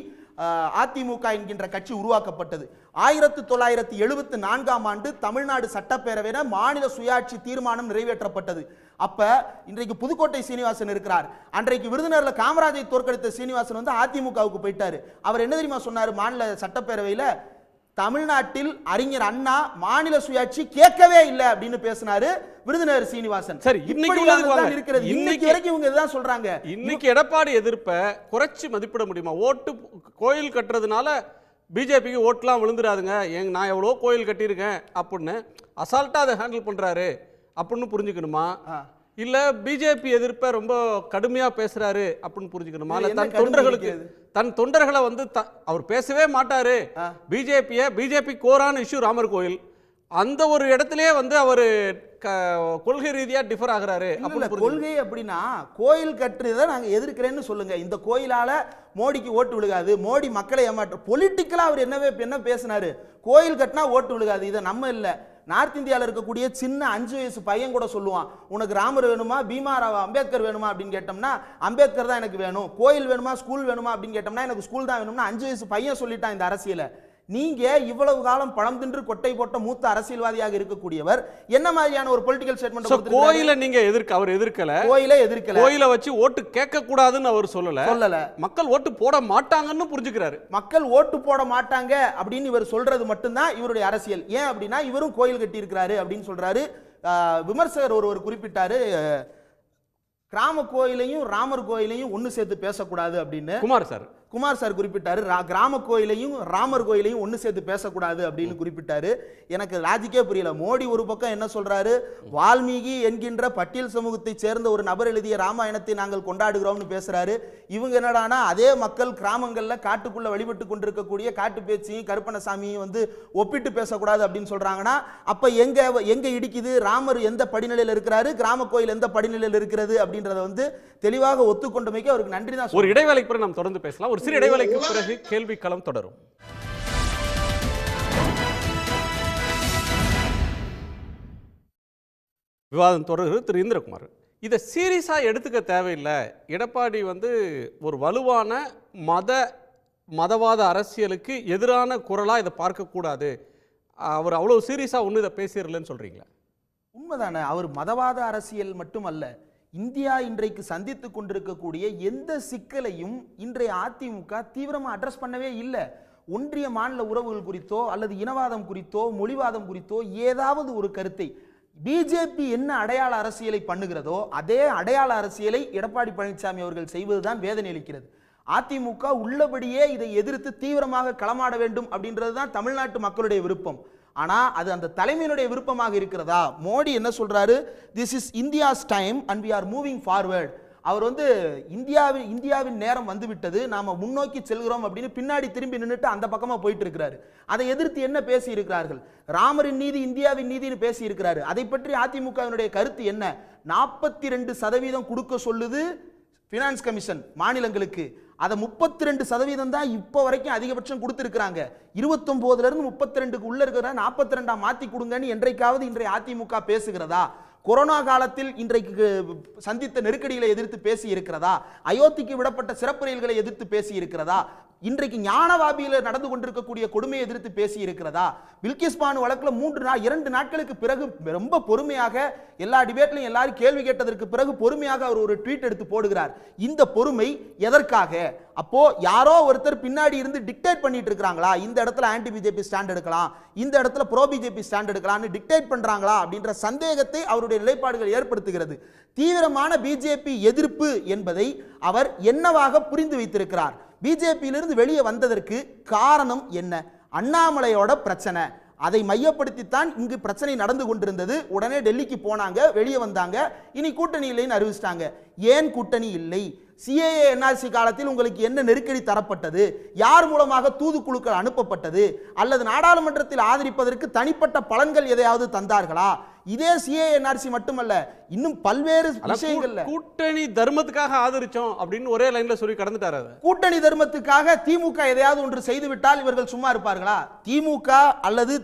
அதிமுக என்கின்ற கட்சி உருவாக்கப்பட்டது. 1974 ஆண்டு தமிழ்நாடு சட்டப்பேரவையில மாநில சுயாட்சி தீர்மானம் நிறைவேற்றப்பட்டது. அப்ப இன்றைக்கு புதுக்கோட்டை சீனிவாசன் இருக்கிறார். அன்றைக்கு விருதுநகர்ல காமராஜை தோற்கடித்த சீனிவாசன் வந்து அதிமுகவுக்கு போயிட்டாரு. அவர் என்ன தெரியுமா சொன்னாரு? மாநில சட்டப்பேரவையில தமிழ்நாட்டில் அறிஞர் அண்ணா மாநில சுயாட்சி கேட்கவே இல்லை அப்படின்னு பேசினாரு விருதுநகர் சீனிவாசன். சரி, இன்னைக்கு வரைக்கும் இவங்க இதுதான் சொல்றாங்க. இன்னைக்கு எடப்பாடி எதிர்ப்பை குறைச்சி மதிப்பிட முடியுமா? ஓட்டு கோயில் கட்டுறதுனால பிஜேபிக்கு ஓட்டுலாம் விழுந்துடாதுங்க, நான் எவ்வளோ கோயில் கட்டியிருக்கேன் அப்படின்னு அசால்ட்டா அதை ஹேண்டில் பண்றாரு அப்படின்னு புரிஞ்சுக்கணுமா? இல்ல பிஜேபி எதிர்ப்பை ரொம்ப கடுமையா பேசுறாரு அப்படின்னு புரிஞ்சுக்கணுமா? இல்ல தன் தொண்டர்களை வந்து அவர் பேசவே மாட்டாரு, பிஜேபி கோரான இஷ்யூ ராமர் கோயில், அந்த ஒரு இடத்திலே வந்து அவர் கொள்கை ரீதியா டிஃபர் ஆகிறாரு. கொள்கை அப்படின்னா கோயில் கட்டுறதை நாங்க எதிர்க்கிறேன்னு சொல்லுங்க. இந்த கோயிலால மோடிக்கு ஓட்டு விழுகாது, மோடி மக்களை ஏமாற்ற பொலிட்டிக்கலா அவர் என்ன பேசினாரு? கோயில் கட்டினா ஓட்டு விழுகாது. இதை நம்ம இல்ல, நார்த் இந்தியாவில் இருக்கக்கூடிய சின்ன 5 வயசு பையன் கூட சொல்லுவான், உனக்கு ராமர் வேணுமா பீமாராவ் அம்பேத்கர் வேணுமா அப்படின்னு கேட்டோம்னா அம்பேத்கர் தான் எனக்கு வேணும். கோயில் வேணுமா ஸ்கூல் வேணுமா அப்படின்னு கேட்டோம்னா எனக்கு ஸ்கூல் தான் வேணும்னா 5 வயசு பையன் சொல்லிட்டான் இந்த அரசியலை. நீங்க இவ்வளவு காலம் பழம் தின்று கொட்டை போட்ட மூத்த அரசியல்வாதியாக இருக்கக்கூடியவர் என்ன மாதிரியான ஒரு பொலிட்டிக்கல் ஸ்டேட்மெண்ட்? கோயிலை நீங்க அவர் எதிர்க்கல, கோயிலை வச்சு ஓட்டு கேட்க கூடாதுன்னு அவர் சொல்லல. மக்கள் ஓட்டு போட மாட்டாங்கன்னு புரிஞ்சுக்கிறாரு. மக்கள் ஓட்டு போட மாட்டாங்க அப்படின்னு இவர் சொல்றது மட்டும்தான் இவருடைய அரசியல். ஏன் அப்படின்னா இவரும் கோயில் கட்டி இருக்கிறாரு அப்படின்னு சொல்றாரு. விமர்சகர் ஒருவர் குறிப்பிட்டாரு, கிராம கோயிலையும் ராமர் கோயிலையும் ஒன்னு சேர்த்து பேசக்கூடாது அப்படின்னு குமார் சார் குறிப்பிட்டாரு. கிராம கோயிலையும் ராமர் கோயிலையும் ஒன்னு சேர்த்து பேசக்கூடாது அப்படின்னு குறிப்பிட்டாரு. எனக்கு லாஜிக்கே புரியல. மோடி ஒரு பக்கம் என்ன சொல்றாரு, வால்மீகி என்கின்ற பட்டியல் சமூகத்தை சேர்ந்த ஒரு நபர் எழுதிய ராமாயணத்தை நாங்கள் கொண்டாடுகிறோம்னு பேசுறாரு. இவங்க என்னடானா அதே மக்கள் கிராமங்கள்ல காட்டுக்குள்ள வழிபட்டு கொண்டிருக்கக்கூடிய காட்டு பேச்சியும் கருப்பணசாமியும் வந்து ஒப்பிட்டு பேசக்கூடாது அப்படின்னு சொல்றாங்கன்னா அப்ப எங்க இடிக்குது? ராமர் எந்த படிநிலையில் இருக்கிறாரு, கிராம கோயில் எந்த படிநிலையில் இருக்கிறது அப்படின்றத வந்து தெளிவாக ஒத்துக்கொண்டமைக்கு அவருக்கு நன்றி தான். ஒரு இடைவேளைக்கு பிறகு நாம் தொடர்ந்து பேசலாம். ஒரு சிறு இடைவேளைக்கு பிறகு கேள்வி களம் தொடரும். விவாதம் தொடர்கிறது. திரு இந்திரகுமார், இதை சீரியஸா எடுத்துக்க தேவையில்லை. எடப்பாடி வந்து ஒரு வலுவான மதவாத அரசியலுக்கு எதிரான குரலா இதை பார்க்கக்கூடாது, அவர் அவ்வளவு சீரியஸா ஒன்றும் இதை பேசிடலன்னு சொல்றீங்களா? உண்மைதானே. அவர் மதவாத அரசியல் மட்டுமல்ல, இந்தியா இன்றைக்கு சந்தித்து கொண்டிருக்கக்கூடிய எந்த சிக்கலையும் இன்றைய அதிமுக தீவிரமாக அட்ரஸ் பண்ணவே இல்லை. ஒன்றிய மாநில உறவுகள் குறித்தோ அல்லது இனவாதம் குறித்தோ மொழிவாதம் குறித்தோ ஏதாவது ஒரு கருத்தை பிஜேபி என்ன அடையாள அரசியலை பண்ணுகிறதோ அதே அடையாள அரசியலை எடப்பாடி பழனிசாமி அவர்கள் செய்வதுதான் வேதனை அளிக்கிறது. அதிமுக உள்ளபடியே இதை எதிர்த்து தீவிரமாக களமாட வேண்டும் அப்படின்றது தான் தமிழ்நாட்டு மக்களுடைய விருப்பம். ஆனா அது அந்த தலைமையினுடைய விருப்பமாக இருக்கிறதா? மோடி என்ன சொல்றாரு, this is India's time and we are moving forward. அவர் வந்து இந்தியாவின் நேரம் வந்துவிட்டது, நாம முன்னோக்கி செல்கிறோம் அப்படின்னு பின்னாடி திரும்பி நின்றுட்டு அந்த பக்கமா போயிட்டு இருக்கிறாரு. அதை எதிர்த்து என்ன பேசி இருக்கிறார்கள்? ராமரின் நீதி இந்தியாவின் நீதினு பேசி இருக்கிறாரு. அதை பற்றி அதிமுகவினுடைய கருத்து என்ன? 42% கொடுக்க சொல்லுது பினான்ஸ் கமிஷன் மாநிலங்களுக்கு. அதை 32% தான் இப்போ வரைக்கும் அதிகபட்சம் கொடுத்துருக்காங்க. 29ல இருந்து 32க்கு உள்ள இருக்கிற 42 மாத்தி கொடுங்கன்னு என்றைக்காவது இன்றைய அதிமுக பேசுகிறதா? கொரோனா காலத்தில் இன்றைக்கு சந்தித்த நெருக்கடிகளை எதிர்த்து பேசி இருக்கிறதா? அயோத்திக்கு விடப்பட்ட சிறப்பு ரயில்களை எதிர்த்து பேசி இருக்கிறதா? இன்றைக்கு ஞானவாபியில் நடந்து கொண்டிருக்கக்கூடிய கொடுமையை எதிர்த்து பேசி இருக்கிறதா? பில்கிஸ் பானு வழக்குல 2 நாட்களுக்கு பிறகு ரொம்ப பொறுமையாக எல்லா டிபேட்லையும் எல்லாரும் கேள்வி கேட்டதற்கு பிறகு பொறுமையாக அவர் ஒரு ட்வீட் எடுத்து போடுகிறார். இந்த பொறுமை எதற்காக? அப்போ யாரோ ஒருத்தர் பின்னாடி இருந்து டிக்டேட் பண்ணிட்டு இருக்காங்களா? இந்த இடத்துல ஆன்டி பிஜேபி ஸ்டாண்ட் எடுக்கலாம், இந்த இடத்துல ப்ரோ பிஜேபி ஸ்டாண்ட் எடுக்கலாம்னு டிக்டேட் பண்றாங்களா அப்படின்ற சந்தேகத்தை அவருடைய நிலைப்பாடுகள் ஏற்படுத்துகிறது. தீவிரமான பிஜேபி எதிர்ப்பு என்பதை அவர் என்னவாக புரிந்து வைத்திருக்கிறார்? பிஜேபியிலிருந்து வெளியே வந்ததற்கு காரணம் என்ன? அண்ணாமலையோட பிரச்சனை. அதை மையப்படுத்தித்தான் இங்கு பிரச்சனை நடந்து கொண்டிருந்தது. உடனே டெல்லிக்கு போனாங்க, வெளியே வந்தாங்க, இனி கூட்டணி இல்லைன்னு அறிவிச்சிட்டாங்க. ஏன் கூட்டணி இல்லை? சிஏஏ என்ஆர்சி காலத்தில் உங்களுக்கு என்ன நெருக்கடி தரப்பட்டது? யார் மூலமாக தூதுக்குழுக்கள் அனுப்பப்பட்டது? அல்லது நாடாளுமன்றத்தில் ஆதரிப்பதற்கு தனிப்பட்ட பலன்கள் எதையாவது தந்தார்களா? இதே சிஏஎன்ஆர்சி மட்டுமல்ல, இன்னும் பல்வேறு விஷயங்கள்ல கூட்டணி தர்மத்துக்காக ஆதரிச்சோம் அப்படின்னு ஒரே லைன்ல சொல்லி கடந்துட்டாரு. கூட்டணி தர்மத்துக்காக திமுக எதையாவது ஒன்று செய்துவிட்டால் இவர்கள் சும்மா இருப்பார்களா? திமுக அல்லது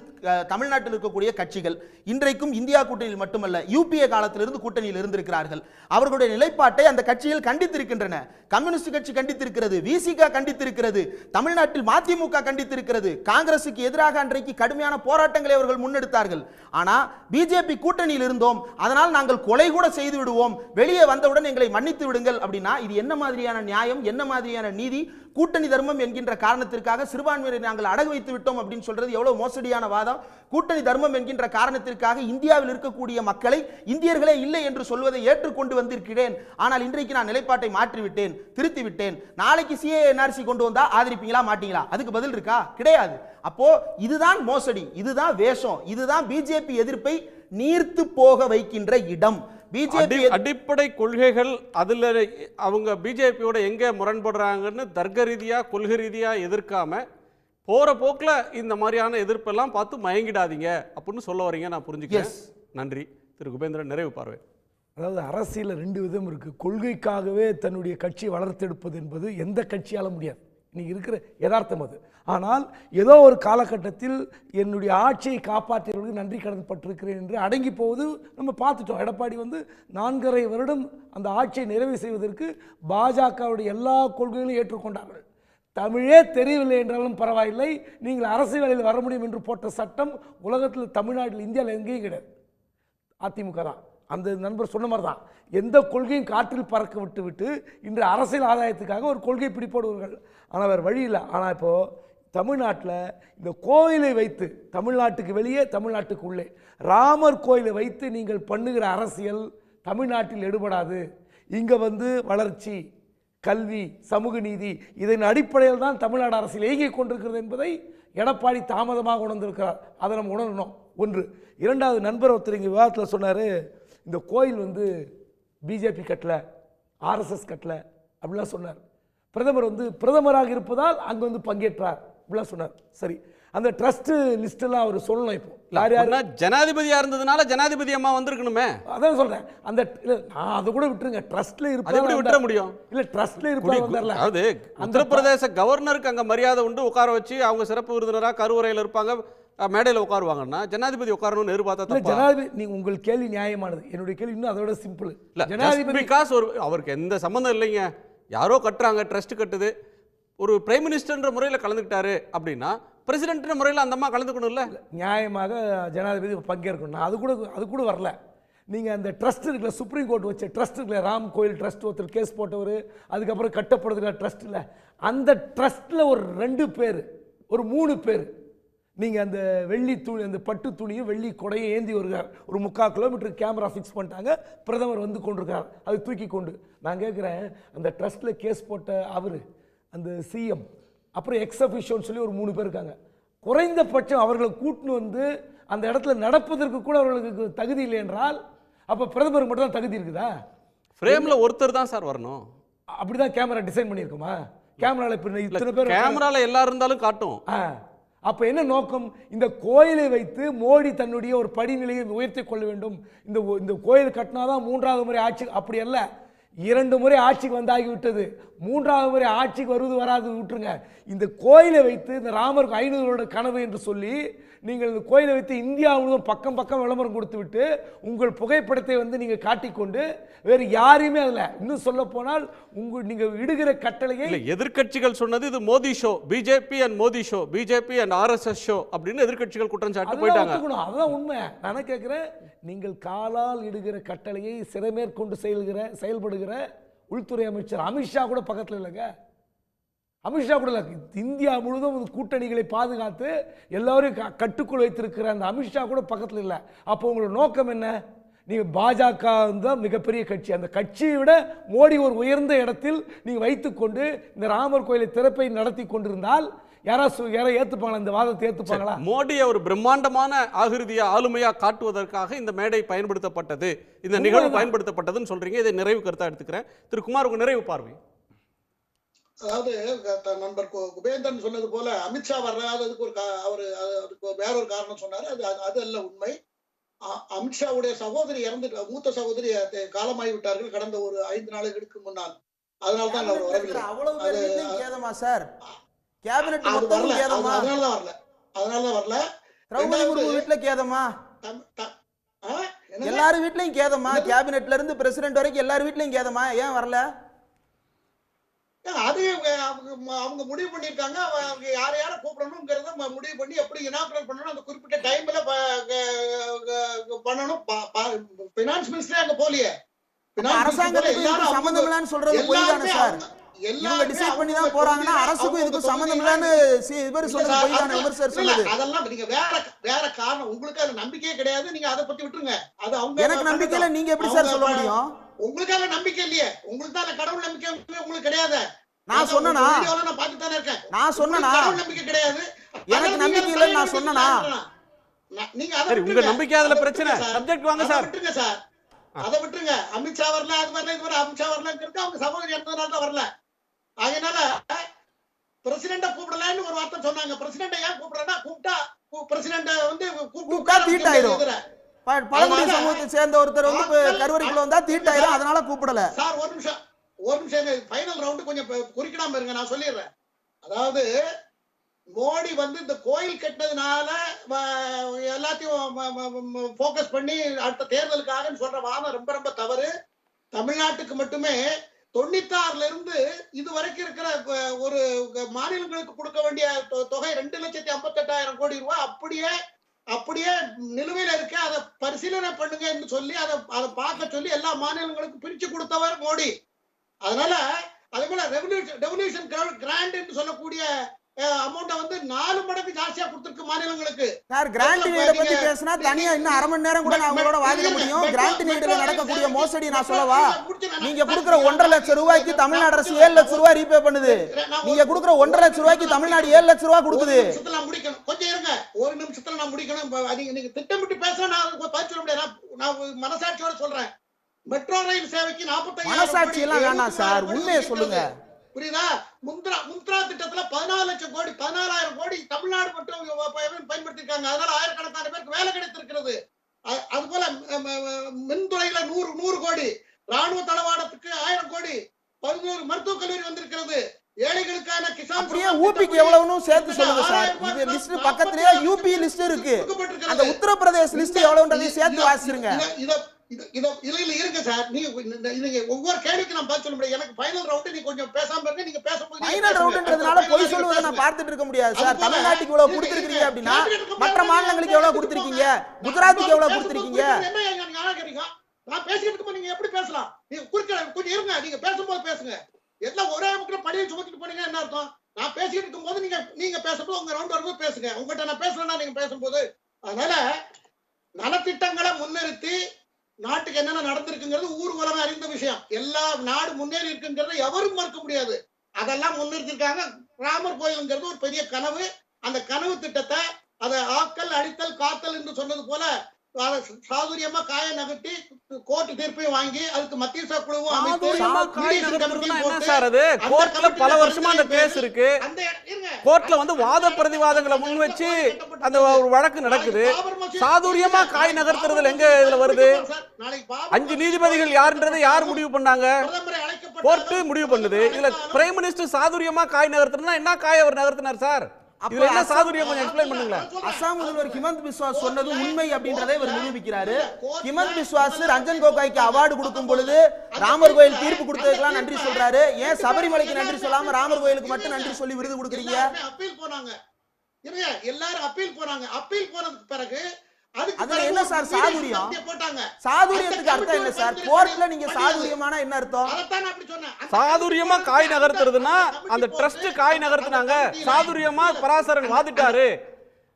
தமிழ்நாட்டில் இருக்கக்கூடிய கட்சிகள் இன்றைக்கும் இந்தியா கூட்டணியில் மட்டுமல்ல, யூபிஏ காலத்திலிருந்து கூட்டணியில் இருந்திருக்கிறார்கள். அவர்களுடைய நிலைப்பாட்டை அந்த கட்சிகள் கண்டித்திருக்கின்றன. கம்யூனிஸ்ட் கட்சி கண்டித்திருக்கிறது, விசிக கண்டித்திருக்கிறது, தமிழ்நாட்டில் மதிமுக கண்டித்திருக்கிறது. காங்கிரசுக்கு எதிராக அன்றைக்கு கடுமையான போராட்டங்களை அவர்கள் முன்னெடுத்தார்கள். ஆனா பிஜேபி கூட்டணியில் இருந்தோம், அதனால் நாங்கள் கொலை கூட செய்து விடுவோம், வெளியே வந்தவுடன் எங்களை மன்னித்து விடுங்கள் அப்படின்னா இது என்ன மாதிரியான நியாயம், என்ன மாதிரியான நீதி? கூட்டணி தர்மம் என்கின்ற காரணத்திற்காக சிறுபான்மையினரை நாங்கள் அடகு வைத்து விட்டோம் அப்படின்னு சொல்றது எவ்வளவு மோசடியான வாதம். கூட்டணி தர்மம் என்கின்ற காரணத்திற்காக இந்தியாவில் இருக்கக்கூடிய மக்களை இந்தியர்களே இல்லை என்று சொல்வதை ஏற்றுக்கொண்டு வந்திருக்கிறேன். ஆனால் இன்றைக்கு நான் நிலைப்பாட்டை மாற்றிவிட்டேன், திருத்தி விட்டேன். நாளைக்கு சிஏஎன்ஆர்சி கொண்டு வந்தா ஆதரிப்பீங்களா மாட்டீங்களா? அதுக்கு பதில் இருக்கா? கிடையாது. அப்போ இதுதான் மோசடி, இதுதான் வேஷம், இதுதான் பிஜேபி எதிர்ப்பை நீர்த்து போக வைக்கின்ற இடம். அடிப்படை கொள்கைகள் அதுல அவங்க பிஜேபியோட எங்க முரண்படுறாங்கன்னு தர்க்க ரீதியா கொள்கை ரீதியா எதிர்க்காம போற போக்குல இந்த மாதிரியான எதிர்ப்பெல்லாம் பார்த்து மயங்கிடாதீங்க அப்படின்னு சொல்ல வரீங்க. நான் புரிஞ்சுக்கிறேன். நன்றி. திரு குபேந்திரன், நிறைவு பார்வை. அதாவது அரசியல் 2 விதம் இருக்கு. கொள்கைக்காகவே தன்னுடைய கட்சியை வளர்த்தெடுப்பது என்பது எந்த கட்சியால முடியாது, இன்னைக்கு இருக்கிற யதார்த்தம் அது. ஆனால் ஏதோ ஒரு காலகட்டத்தில் என்னுடைய ஆட்சியை காப்பாற்றியவர்களுக்கு நன்றி கடன் பட்டிருக்கிறேன் என்று அடங்கி போவது நம்ம பார்த்துட்டோம். எடப்பாடி 4.5 வருடம் அந்த ஆட்சியை நிறைவு செய்வதற்கு பாஜகவுடைய எல்லா கொள்கைகளையும் ஏற்றுக்கொண்டார்கள். தமிழே தெரியவில்லை என்றாலும் பரவாயில்லை, நீங்கள் அரசியலில் வர முடியும் என்று போட்ட சட்டம் உலகத்தில் தமிழ்நாட்டில் இந்தியாவில் எங்கேயும் கிடையாது. அதிமுக தான். அந்த நண்பர் சொன்ன மாதிரி தான், எந்த கொள்கையும் காற்றில் பறக்க விட்டு இன்று அரசியல் ஆதாயத்துக்காக ஒரு கொள்கை பிடிப்படுவார்கள். ஆனால் வேறு வழி இல்லை. ஆனால் இப்போது தமிழ்நாட்டில் இந்த கோயிலை வைத்து, தமிழ்நாட்டுக்கு வெளியே தமிழ்நாட்டுக்கு உள்ளே ராமர் கோயிலை வைத்து நீங்கள் பண்ணுகிற அரசியல் தமிழ்நாட்டில் எடுபடாது. இங்கே வளர்ச்சி, கல்வி, சமூக நீதி இதன் அடிப்படையில் தான் தமிழ்நாடு அரசியல் இயங்கிக் கொண்டிருக்கிறது என்பதை எடப்பாடி தாமதமாக உணர்ந்திருக்கிறார். அதை நம்ம உணரணும். ஒன்று. இரண்டாவது, நண்பர் ஒருத்தர் இங்கே விவாதத்தில் சொன்னார், இந்த கோயில் பிஜேபி கட்டல, ஆர்எஸ்எஸ் கட்டல அப்படிலாம் சொன்னார். பிரதமர் பிரதமராக இருப்பதால் அங்கே பங்கேற்றார் அப்படிலாம் சொன்னார். சரி, அந்த ட்ரஸ்ட் லிஸ்ட் எல்லாம் அவர் சொல்லணும். இப்போ யார் யாருன்னா ஜனாதிபதியா இருந்ததுனால ஜனாதிபதி அம்மா வந்திருக்கணுமே. அதான் சொல்றேன். அந்த நான் அதை கூட விட்டுருங்க, ட்ரஸ்ட்ல இருப்பது விட்டுற முடியும். இல்ல ட்ரஸ்ட்ல இருப்பாங்க. அதாவது உத்தரப்பிரதேச கவர்னருக்கு அங்க மரியாதை உண்டு, உட்கார வச்சு அவங்க சிறப்பு விருந்தினராக கருவறையில் இருப்பாங்க, மேடையில் உட்காருவாங்கன்னா ஜனாதிபதி உட்காரணும்னு எதிர்பார்த்தா ஜனாதிபதி நீங்க உங்கள் கேள்வி நியாயமானது. என்னுடைய கேள்வி இன்னும் அதோட சிம்பிள். ஜனாதிபதி பிகாஸ் அவருக்கு எந்த சம்பந்தம் இல்லைங்க, யாரோ கட்டுறாங்க, ட்ரஸ்ட் கட்டுது, ஒரு பிரைம் மினிஸ்டர்ன்ற முறையில் கலந்துக்கிட்டாரு அப்படின்னா பிரசிடென்ட் முறையில் அந்த அம்மா கலந்துக்கணும்ல. நியாயமாக ஜனாதிபதி பங்கேற்கணும். அது கூட வரல. நீங்கள் அந்த ட்ரஸ்ட் இருக்குல்ல, சுப்ரீம் கோர்ட் வச்ச ட்ரஸ்ட் இருக்குல்ல, ராம் கோயில் ட்ரஸ்ட், ஒருத்தர் கேஸ் போட்டவர், அதுக்கப்புறம் கட்டப்படுறதுல ட்ரஸ்ட் இல்லை, அந்த ட்ரஸ்ட்டில் ஒரு 2 பேர், ஒரு 3 பேர் நீங்கள் அந்த வெள்ளி துணி, அந்த பட்டு துணியும் வெள்ளி கொடையும் ஏந்தி வருகிறார். ஒரு 3/4 கிலோமீட்டர் கேமரா ஃபிக்ஸ் பண்ணிட்டாங்க, பிரதமர் கொண்டிருக்கார், அது தூக்கி கொண்டு. நான் கேட்குறேன், அந்த ட்ரஸ்ட்டில் கேஸ் போட்ட அவர், அந்த சிஎம், அப்புறம் எக்ஸ் அஃபிஷியோன்னு சொல்லி ஒரு 3 பேர் இருக்காங்க. குறைந்தபட்சம் அவர்களை கூட்டின்னு அந்த இடத்துல நடப்பதற்கு கூட அவர்களுக்கு தகுதி இல்லை என்றால் அப்போ பிரதமருக்கு மட்டும் தான் தகுதி இருக்குதா? ஃப்ரேமில் ஒருத்தர் தான் சார் வரணும். அப்படிதான் கேமரா டிசைன் பண்ணியிருக்குமா? கேமராவில் இப்போ இத்தனை பேர், கேமராவில் எல்லாரும் இருந்தாலும் காட்டும். அப்போ என்ன நோக்கம்? இந்த கோயிலை வைத்து மோடி தன்னுடைய ஒரு படிநிலையை உயர்த்தி கொள்ள வேண்டும். இந்த கோயில் கட்டினாதான் 3வது முறை ஆட்சி, அப்படி அல்ல, 2 முறை ஆட்சிக்கு வந்தாகிவிட்டது, 3வது முறை ஆட்சிக்கு வருவது வராது விட்டுருங்க. இந்த கோயிலை வைத்து இந்த ராமருக்கு 500 வருட கனவு என்று சொல்லி நீங்கள் இந்த கோயிலை வைத்து இந்தியா முழுவதும் பக்கம் பக்கம் விளம்பரம் கொடுத்து விட்டு உங்கள் புகைப்படத்தை நீங்கள் காட்டிக்கொண்டு வேறு யாரையுமே அதில், இன்னும் சொல்ல போனால் நீங்கள் இடுகிற கட்டளையை எதிர்கட்சிகள் சொன்னது இது Modi show, BJP and Modi show, BJP and RSS show அப்படின்னு எதிர்கட்சிகள் குற்றம் சாட்டி போயிட்டாங்க. அதுதான் உண்மை. நான் கேட்கிறேன், நீங்கள் காலால் இடுகிற கட்டளையை சிறமேற்கொண்டு செயல்படுகிற உள்துறை அமைச்சர் அமித்ஷா கூட பக்கத்தில் இல்லைங்க. அமித்ஷா கூட இல்லை, இந்தியா முழுவதும் கூட்டணிகளை பாதுகாத்து எல்லாரையும் கட்டுக்குள் வைத்திருக்கிற அந்த அமித்ஷா கூட பக்கத்தில் இல்லை. அப்போ உங்களோட நோக்கம் என்ன? நீங்கள் பாஜக தான் மிகப்பெரிய கட்சி, அந்த கட்சியை விட மோடி ஒரு உயர்ந்த இடத்தில் நீங்கள் வைத்துக்கொண்டு இந்த ராமர் கோயிலை திறப்பை நடத்தி கொண்டிருந்தால் யாராவது ஏற்றுப்பாங்களா? இந்த வாதத்தை ஏற்றுப்பாங்களா? மோடியை ஒரு பிரம்மாண்டமான ஆகிருதியா ஆளுமையா காட்டுவதற்காக இந்த மேடை பயன்படுத்தப்பட்டது, இந்த நிகழ்வு பயன்படுத்தப்பட்டதுன்னு சொல்றீங்க. இதை நிறைவு கருத்தா எடுத்துக்கிறேன். திரு குமார், உங்க நிறைவு பார்வை. அதாவது நண்பர் குபேந்திரன் சொன்னது போல அமித்ஷா வர்றாததுக்கு அதுக்கு வேற ஒரு காரணம் சொன்னாரு. அது அல்ல உண்மை. அமித்ஷாவுடைய சகோதரி இறந்துட்டு, மூத்த சகோதரி காலமாகி விட்டார்கள் கடந்த ஒரு 5 நாளுக்கு முன்னால். அதனாலதான் அவர் வரவில்லை. அவ்வளவு பேர் வீட்லயும் கேதமா சார்? கேபினெட் அது மொத்தம் வரல. கேதமா? அதனாலதான் வரல. திரௌபதி முர்மு வீட்ல கேதமா? என்னங்க? எல்லாரும் வீட்லயும் கேதமா? கேபினெட்ல இருந்து பிரசிடென்ட் வரைக்கும் எல்லாரும் வீட்லயும் கேதமா? ஏன் வரல? அது அவங்க முடிவு பண்ணிருக்காங்க. அவங்க யார யார கூப்பிடணும்ங்கறத முடிவு பண்ணி எப்படி இனாகுரேட் பண்ணணும், அந்த குறிப்பிட்ட டைம்ல பண்ணணும். ஃபைனான்ஸ் மினிஸ்டர் அங்க போலியே. அரசாங்கத்துக்கு இதுக்கு சம்பந்தம் இல்லன்னு சொல்றது பொய் தானே சார்? இவங்க டிசைட் பண்ணி தான் போறாங்கன்னா அரசுக்கும் இதுக்கு சம்பந்தம் இல்லன்னு இவர் சொல்றது பொய் தானே? விமர்சகர் சொல்லுது. அதெல்லாம் நீங்க வேற காரணம். உங்களுக்கு அது நம்பிக்கையே கிடையாது. நீங்க அதை பத்தி விட்டுருங்க. அது அவங்க எனக்கு நம்பிக்கை இல்ல. நீங்க எப்படி சார் சொல்ல முடியும்? உங்களுக்கு அதுல நம்பிக்கை இல்லையே. உங்களுக்கு தான் கடவுள் நம்பிக்கை உங்களுக்கு கிடையாது. நான் சொன்னனா? நான் பார்த்து தானே இருக்கேன். நான் சொன்னனா? கடவுள் நம்பிக்கை கிடையாது. எனக்கு நம்பிக்கை இல்ல நான் சொன்னனா? நீங்க அத உங்க நம்பிக்கை அதுல பிரச்சனை. சப்ஜெக்ட் வாங்க சார். விட்டுருங்க சார். அதை விட்டுருங்க. அமித்ஷா வரல, அது வரல, இது வரல. அமித்ஷா வரலங்கிறது அவங்க சகோதரி இருந்ததுனால தான் வரல. அதனால பிரசிடெண்ட கூப்பிடலன்னு ஒரு வார்த்தை சொன்னாங்க. பிரசிடெண்ட ஏன் கூப்பிடறேன்னா, கூப்பிட்டா பிரசிடெண்ட வந்து கூப்பிட்டா தீட்டாயிரும். பழங்குடி சமூகத்தை சேர்ந்த ஒருத்தர் வந்து கருவறைக்குள்ள வந்தா தீட்டாயிரும். அதனால கூப்பிடல. சார் ஒரு நிமிஷம் ஃபைனல் ரவுண்ட் கொஞ்சம் குறிக்கிடாம இருங்க, நான் சொல்லிடுறேன். அதாவது மோடி வந்து இந்த கோயில் கட்டினதுனால எல்லாத்தையும் போக்கஸ் பண்ணி அடுத்த தேர்தலுக்காக சொல்ற வாதம் ரொம்ப ரொம்ப தவறு. தமிழ்நாட்டுக்கு மட்டுமே 96ல இருந்து இது வரைக்கும் இருக்கிற ஒரு மாநிலங்களுக்கு கொடுக்க வேண்டிய தொகை 2,58,000 கோடி ரூபாய் அப்படியே நிலுவையில இருக்க. அதை பரிசீலனை பண்ணுங்க சொல்லி அதை பார்க்க சொல்லி எல்லா மாநிலங்களுக்கும் பிரிச்சு கொடுத்தவர் மோடி. அதனால அதே போல ரெவல்யூஷன் கிராண்ட் என்று சொல்லக்கூடிய அமௌண்ட வந்து 4 மடங்கு ஜாஸ்தியா கொடுத்திருக்கு மாநிலங்களுக்கு. சார் கிராண்ட் நீட பத்தி பேசினா தனியா இன்னும் அரை மணி நேரம் கூட நான் உங்களோட வாதிட முடியும். கிராண்ட் நீடல நடக்கக்கூடிய மோசடி நான் சொல்லவா? நீங்க கொடுக்கிற 1.5 லட்சம் ரூபாய்க்கு தமிழ்நாடு அரசு 7 லட்சம் ரூபாய் ரீபே பண்ணுது. நீங்க கொடுக்கிற 1.5 லட்சம் ரூபாய்க்கு தமிழ்நாடு 7 லட்சம் ரூபாய் கொடுக்குது. கொஞ்சம் இருங்க, ஒரு நிமிஷத்துல நான் முடிக்கணும். நீங்க திட்டமிட்டு பேச நான் பதில் சொல்ல முடியாது. நான் மனசாட்சியோட சொல்றேன். மெட்ரோ ரயில் சேவைக்கு 45 மனசாட்சி எல்லாம் வேணாம் சார், உண்மையை சொல்லுங்க. புரியுதா? முந்த்ரா திட்டத்துல 14 லட்சம் கோடி 14,000 கோடி தமிழ்நாடு மட்டும் பயன்படுத்திருக்காங்க. அதனால ஆயிரக்கணக்கான பேருக்கு வேலை கிடைத்திருக்கிறது. அது போல மின்துறையில 100 கோடி, ராணுவ தளவாடத்துக்கு 1000 கோடி, 11 மருத்துவக் கல்லூரி வந்திருக்கிறது. ஏழைகளுக்கான கிசான் அப்படியே யூபிக்கு எவ்வளவுன்னு சேர்த்து சொல்லுங்க சார். இது லிஸ்ட் பக்கத்துலயே யூபி லிஸ்ட் இருக்கு. அந்த உத்தரப்பிரதேஷ் லிஸ்ட் எவ்வளவுன்றதையும் சேர்த்து வாசிருங்க. இருங்க சார். நீங்க ஒவ்வொரு கேள்விக்கு நான் பதில் சொல்ல முடியாது. எனக்கு ஃபைனல் ரவுண்ட் நீங்க கொஞ்சம் பேசாம இருங்க. நீங்க பேசும்போது ஃபைனல் ரவுண்ட்ன்றதுனால பொய் சொல்லுவதை நான் பார்த்துட்டு இருக்க முடியாது சார். தமிழ்நாட்டுக்கு இவ்வளவு கொடுத்திருக்கீங்க அப்படின்னா மற்ற மாநிலங்களுக்கு எவ்வளவு கொடுத்திருக்கீங்க? குஜராத்துக்கு எவ்வளவு கொடுத்திருக்கீங்க? நான் பேசிட்டு இருக்கும்போது நீங்க எப்படி பேசலாம்? நீங்க கொஞ்சம் இருங்க. நீங்க பேசும்போது பேசுங்க. எல்லாம் ஒரே முக்கிய படியை சுமத்திட்டு போனீங்க என்ன அர்த்தம்? நான் பேசிட்டு இருக்கும்போது நீங்க பேசும்போது உங்க ரவுண்ட் வரும்போது பேசுங்க. உங்ககிட்ட நான் பேசுறேன்னா நீங்க பேசும்போது. அதனால நலத்திட்டங்களை முன்னிறுத்தி நாட்டுக்கு என்னென்ன நடந்திருக்குங்கிறது ஊர் உலகம் அறிந்த விஷயம். எல்லா நாடு முன்னேறி இருக்குங்கிறத எவரும் மறுக்க முடியாது. அதெல்லாம் முன்னிறுத்திருக்காங்க. ராமர் கோயில்ங்கிறது ஒரு பெரிய கனவு. அந்த கனவு திட்டத்தை அதை ஆக்கல் அடித்தல் காத்தல் என்று சொன்னது போல சாதுரியமா காய நகர்த்தி கோர்ட் தீர்ப்பையும் வாங்கி அதுக்கு மத்திய குழுவும் பல வருஷமா அந்த கேஸ் இருக்கு. கோர்ட்ல வந்து வாத பிரதிவாதங்களை முன் வச்சு அந்த ஒரு வழக்கு நடக்குது. சாதுரியமா காய் நகர்த்துறதுல எங்க இதுல வருது? 5 நீதிபதிகள் யாருன்றதை யார் முடிவு பண்ணாங்க? கோர்ட் முடிவு பண்ணுது. இதுல பிரைம் மினிஸ்டர் சாதுரியமா காய் நகர்த்துறதுன்னா என்ன காய் அவர் நகர்த்தினார் சார்? இதுல என்ன சாதுரியம் கொஞ்சம் எக்ஸ்பிளைன் பண்ணுங்க. அசாம் முதல்வர் ஹிமந்த் பிஸ்வாஸ் சொன்னது உண்மை அப்படின்றதை இவர் நிரூபிக்கிறாரு. ஹிமந்த் பிஸ்வாஸ் ரஞ்சன் கோகாய்க்கு அவார்டு கொடுக்கும் பொழுது ராமர் கோயில் தீர்ப்பு கொடுத்ததுக்கெல்லாம் நன்றி சொல்றாரு. ஏன் சபரிமலைக்கு நன்றி சொல்லாம ராமர் கோயிலுக்கு மட்டும் நன்றி சொல்லி விருது கொடுக்குறீங்க? அப்பீல் போனாங்க. எல்லாரும் அப்பீல் போனாங்க. அப்பீல் போனதுக்கு பிறகு அதுல என்ன சார் சாதுரியம்? சாதுரியத்துக்கு அர்த்தம் என்ன சார்? கோர்ட்ல நீங்க சாதுரியமான என்ன அர்த்தம்? சாதுரியமா காய் நகர்த்துறதுன்னா அந்த ட்ரஸ்ட் காய் நகர்த்துனாங்க. சாதுரியமா பராசரன் வாதிட்டாரு,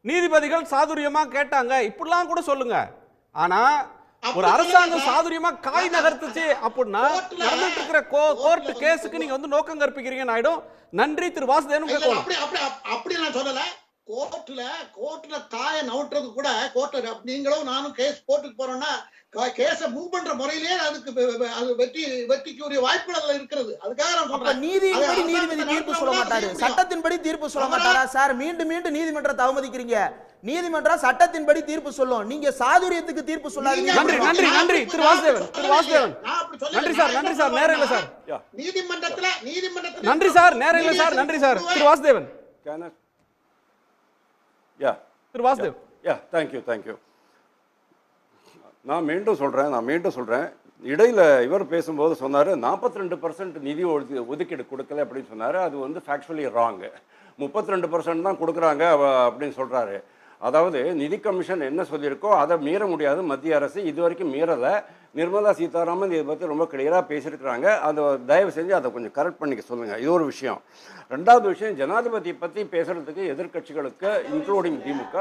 நீதிபதிகள் சாதுரியமா கேட்டாங்க, இப்படிலாம் கூட சொல்லுங்க. ஆனா ஒரு அரசாங்கம் சாதுரியமா காய் நகர்த்துச்சு அப்படின்னா நடந்துட்டு இருக்கிற கோர்ட் கேஸுக்கு நீங்க வந்து நோக்கம் கற்பிக்கிறீங்கன்னு ஆயிடும். நன்றி திரு வாசுதேவன் கேட்கணும். அப்படி நான் சொல்லல. கோர்ட்ல காய நவுட்டுறது கூட கோர்ட்ல நீங்களும் நானும் கேஸ் கோர்ட்டுக்கு போறோம்னா கேஸ மூவ் பண்ற முறையிலேயே அதுக்கு அது வெற்றிக்கு உரிய வாய்ப்புகள் அதுல இருக்கிறது. அதுக்காக நான் சொல்றேன். நீதிபதி தீர்ப்பு சொல்ல மாட்டாரு, சட்டத்தின்படி தீர்ப்பு சொல்ல மாட்டாரா சார்? மீண்டும் மீண்டும் நீதிமன்றத்தை அவமதிக்கிறீங்க. நீதிமன்றம் சட்டத்தின்படி தீர்ப்பு சொல்லும், நீங்க சாதுரியத்துக்கு தீர்ப்பு சொல்லாதீங்க. நன்றி நன்றி நன்றி திரு வாசுதேவன். நன்றி சார், நன்றி சார், நேரம் இல்ல சார். நீதிமன்றத்துல நன்றி சார், நேரம் இல்ல சார். நன்றி சார். திரு வாசுதேவன். திரு வாசுதேவன். தேங்க்யூ. நான் மீண்டும் சொல்கிறேன், இடையில் இவர் பேசும்போது சொன்னார் 42% நிதி ஒதுக்கீடு கொடுக்கல அப்படின்னு சொன்னார். அது வந்து ஃபேக்சுவலி ராங்கு. 32% தான் கொடுக்குறாங்க அப்படின்னு சொல்கிறாரு. அதாவது நிதி கமிஷன் என்ன சொல்லியிருக்கோ அதை மீற முடியாது மத்திய அரசு. இது வரைக்கும் மீறலை. நிர்மலா சீதாராமன் இதை பற்றி ரொம்ப கிளியராக பேசியிருக்கிறாங்க. அதை தயவு செஞ்சு அதை கொஞ்சம் கரெக்ட் பண்ணிக்க சொல்லுங்கள். இது ஒரு விஷயம். ரெண்டாவது விஷயம், ஜனாதிபதியை பற்றி பேசுறதுக்கு எதிர்கட்சிகளுக்கு இன்க்ளூடிங் திமுக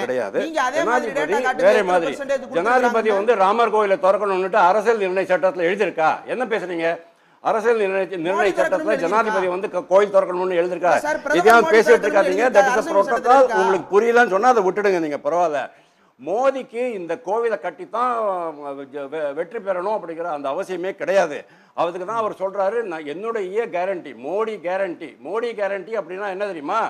கிடையாது. ஜனாதிபதி வேற மாதிரி. ஜனாதிபதி வந்து ராமர் கோயிலை திறக்கணும்னுட்டு அரசியல் நிர்ணய சட்டத்தில் எழுதியிருக்கா? என்ன பேசுறீங்க? அரசியல் நிர்ணய சட்டத்துல ஜனாதிபதி வந்து கோயில் திறக்கணும்னு எழுதிருக்காரு. இதையாவது பேசிட்டு இருக்காதீங்க. That is a protocol. உங்களுக்கு புரியலன்னு சொன்னா அதை விட்டுடுங்க, நீங்க பரவாயில்ல. மோடிக்கு இந்த கோவிலை கட்டித்தான் வெற்றி பெறணும் அப்படிங்கிற அந்த அவசியமே கிடையாது. அதுக்கு தான் அவர் சொல்றாரு, நான் என்னுடைய கேரண்டி, மோடி கேரண்டி அப்படின்னா என்ன தெரியுமா?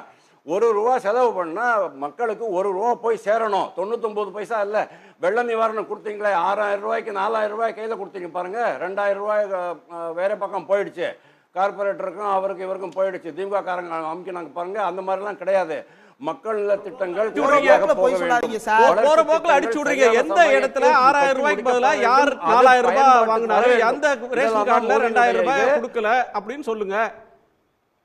₹1 செலவு பண்ணால் மக்களுக்கு ₹1 போய் சேரணும். 99 பைசா இல்லை. வெள்ள நிவாரணம் கொடுத்தீங்களே, ₹6000 ₹4000 கையில் கொடுத்தீங்க பாருங்கள். ₹2000 வேற பக்கம் போயிடுச்சு. கார்பரேட்டருக்கும் அவருக்கு இவருக்கும் போயிடுச்சு. திமுக காரங்க அமுக்கினாங்க பாருங்க. அந்த மாதிரிலாம் கிடையாது. மக்கள் திட்டங்கள் போற போக்குல அடிச்சு விடுறீங்க. எந்த இடத்துல ₹6000 பதிலா யார் ₹4000 வாங்கினாரு, எந்த ரேஷன் கார்டுல ₹2000 கொடுக்கல அப்படின்னு சொல்லுங்க.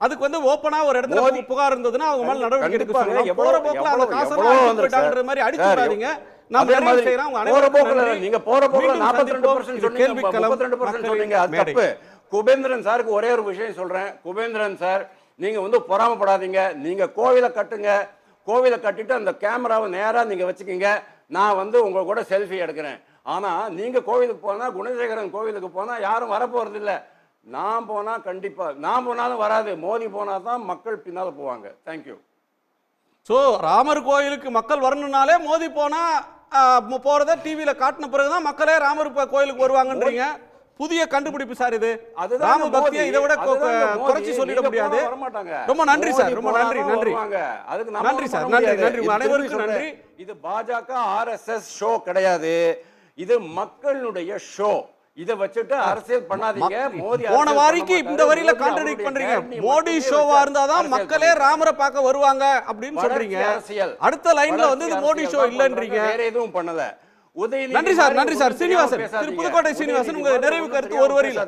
அதுக்கு வந்து ஓபனா ஒரு இடத்துல புகார் இருந்ததுன்னா அவங்க மேல நடவடிக்கை எடுக்க சொல்லுங்க. போற போக்குல அந்த காசை போயிட்டாங்கன்ற மாதிரி அடிச்சு விடாதீங்க. நம்ம நிறைய செய்றோம். உங்க அனைவருக்கும் நீங்க போற போக்குல 42% சொன்னீங்க, 32% சொன்னீங்க. அது தப்பு. குபேந்திரன் சாருக்கு ஒரே ஒரு விஷயம் சொல்றேன். குபேந்திரன் சார், நீங்க வந்து பொறாமப்படாதீங்க. நீங்க கோவிலை கட்டுங்க. கோவிலை கட்டிட்டு அந்த கேமராவை நேரா நீங்க வச்சுக்கீங்க. நான் வந்து உங்க கூட செல்ஃபி எடுக்கிறேன். ஆனா நீங்க கோவிலுக்கு போனா, குணசேகரன் கோவிலுக்கு போனா யாரும் வரப்போறது இல்லை. நான் போனா கண்டிப்பா, நான் போனாலும் வராது. மோடி போனா தான் மக்கள் பின்னால போவாங்க. தேங்க்யூ. ஸோ ராமர் கோயிலுக்கு மக்கள் வரணும்னாலே மோடி போனா போறத டிவியில காட்டின பிறகுதான் மக்களே ராமர் கோயிலுக்கு வருவாங்கன்றீங்க. புதிய கண்டுபிடிப்பு சார் இது. ராம பக்தியை இதை விட குறைச்சி சொல்லிட முடியாது. ரொம்ப நன்றி சார், ரொம்ப நன்றி. நன்றி சார், நன்றி. அனைவருக்கும் நன்றி. இது பாஜக RSS ஷோ கிடையாது. இது மக்களுடைய ஷோ. இதை வச்சுட்டு அரசியல் பண்ணாதீங்க. மோடி போன வாரிக்கு இந்த வரியில கான்ட்ராடிக்ட் பண்றீங்க. மோடி ஷோவா இருந்தாதான் மக்களே ராமரை பார்க்க வருவாங்க அப்படின்னு சொல்றீங்க. அடுத்த லைன்ல வந்து இது மோடி ஷோ இல்லன்றீங்க. வேற எதுவும் பண்ணல. நன்றி சார், நன்றி சார். சீனிவாசன், திரு புதுக்கோட்டை சீனிவாசன், உங்க நிறைவு கருத்து ஒரு வரியில.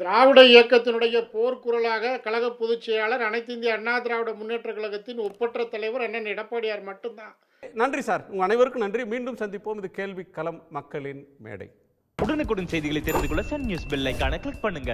திராவிட இயக்கத்தினுடைய போர்க்குரலாக கழக பொதுச் செயலாளர் அனைத்து இந்திய அண்ணா திராவிட முன்னேற்ற கழகத்தின் ஒப்பற்ற தலைவர் அண்ணன் எடப்பாடியார் மட்டும்தான். நன்றி சார், உங்க அனைவருக்கும் நன்றி. மீண்டும் சந்திப்போம். இது கேள்வி களம், மக்களின் மேடை. உடனுக்குடன் செய்திகளை தெரிந்து கொள்ள சன் நியூஸ் பெல் ஐகானை கிளிக் பண்ணுங்க.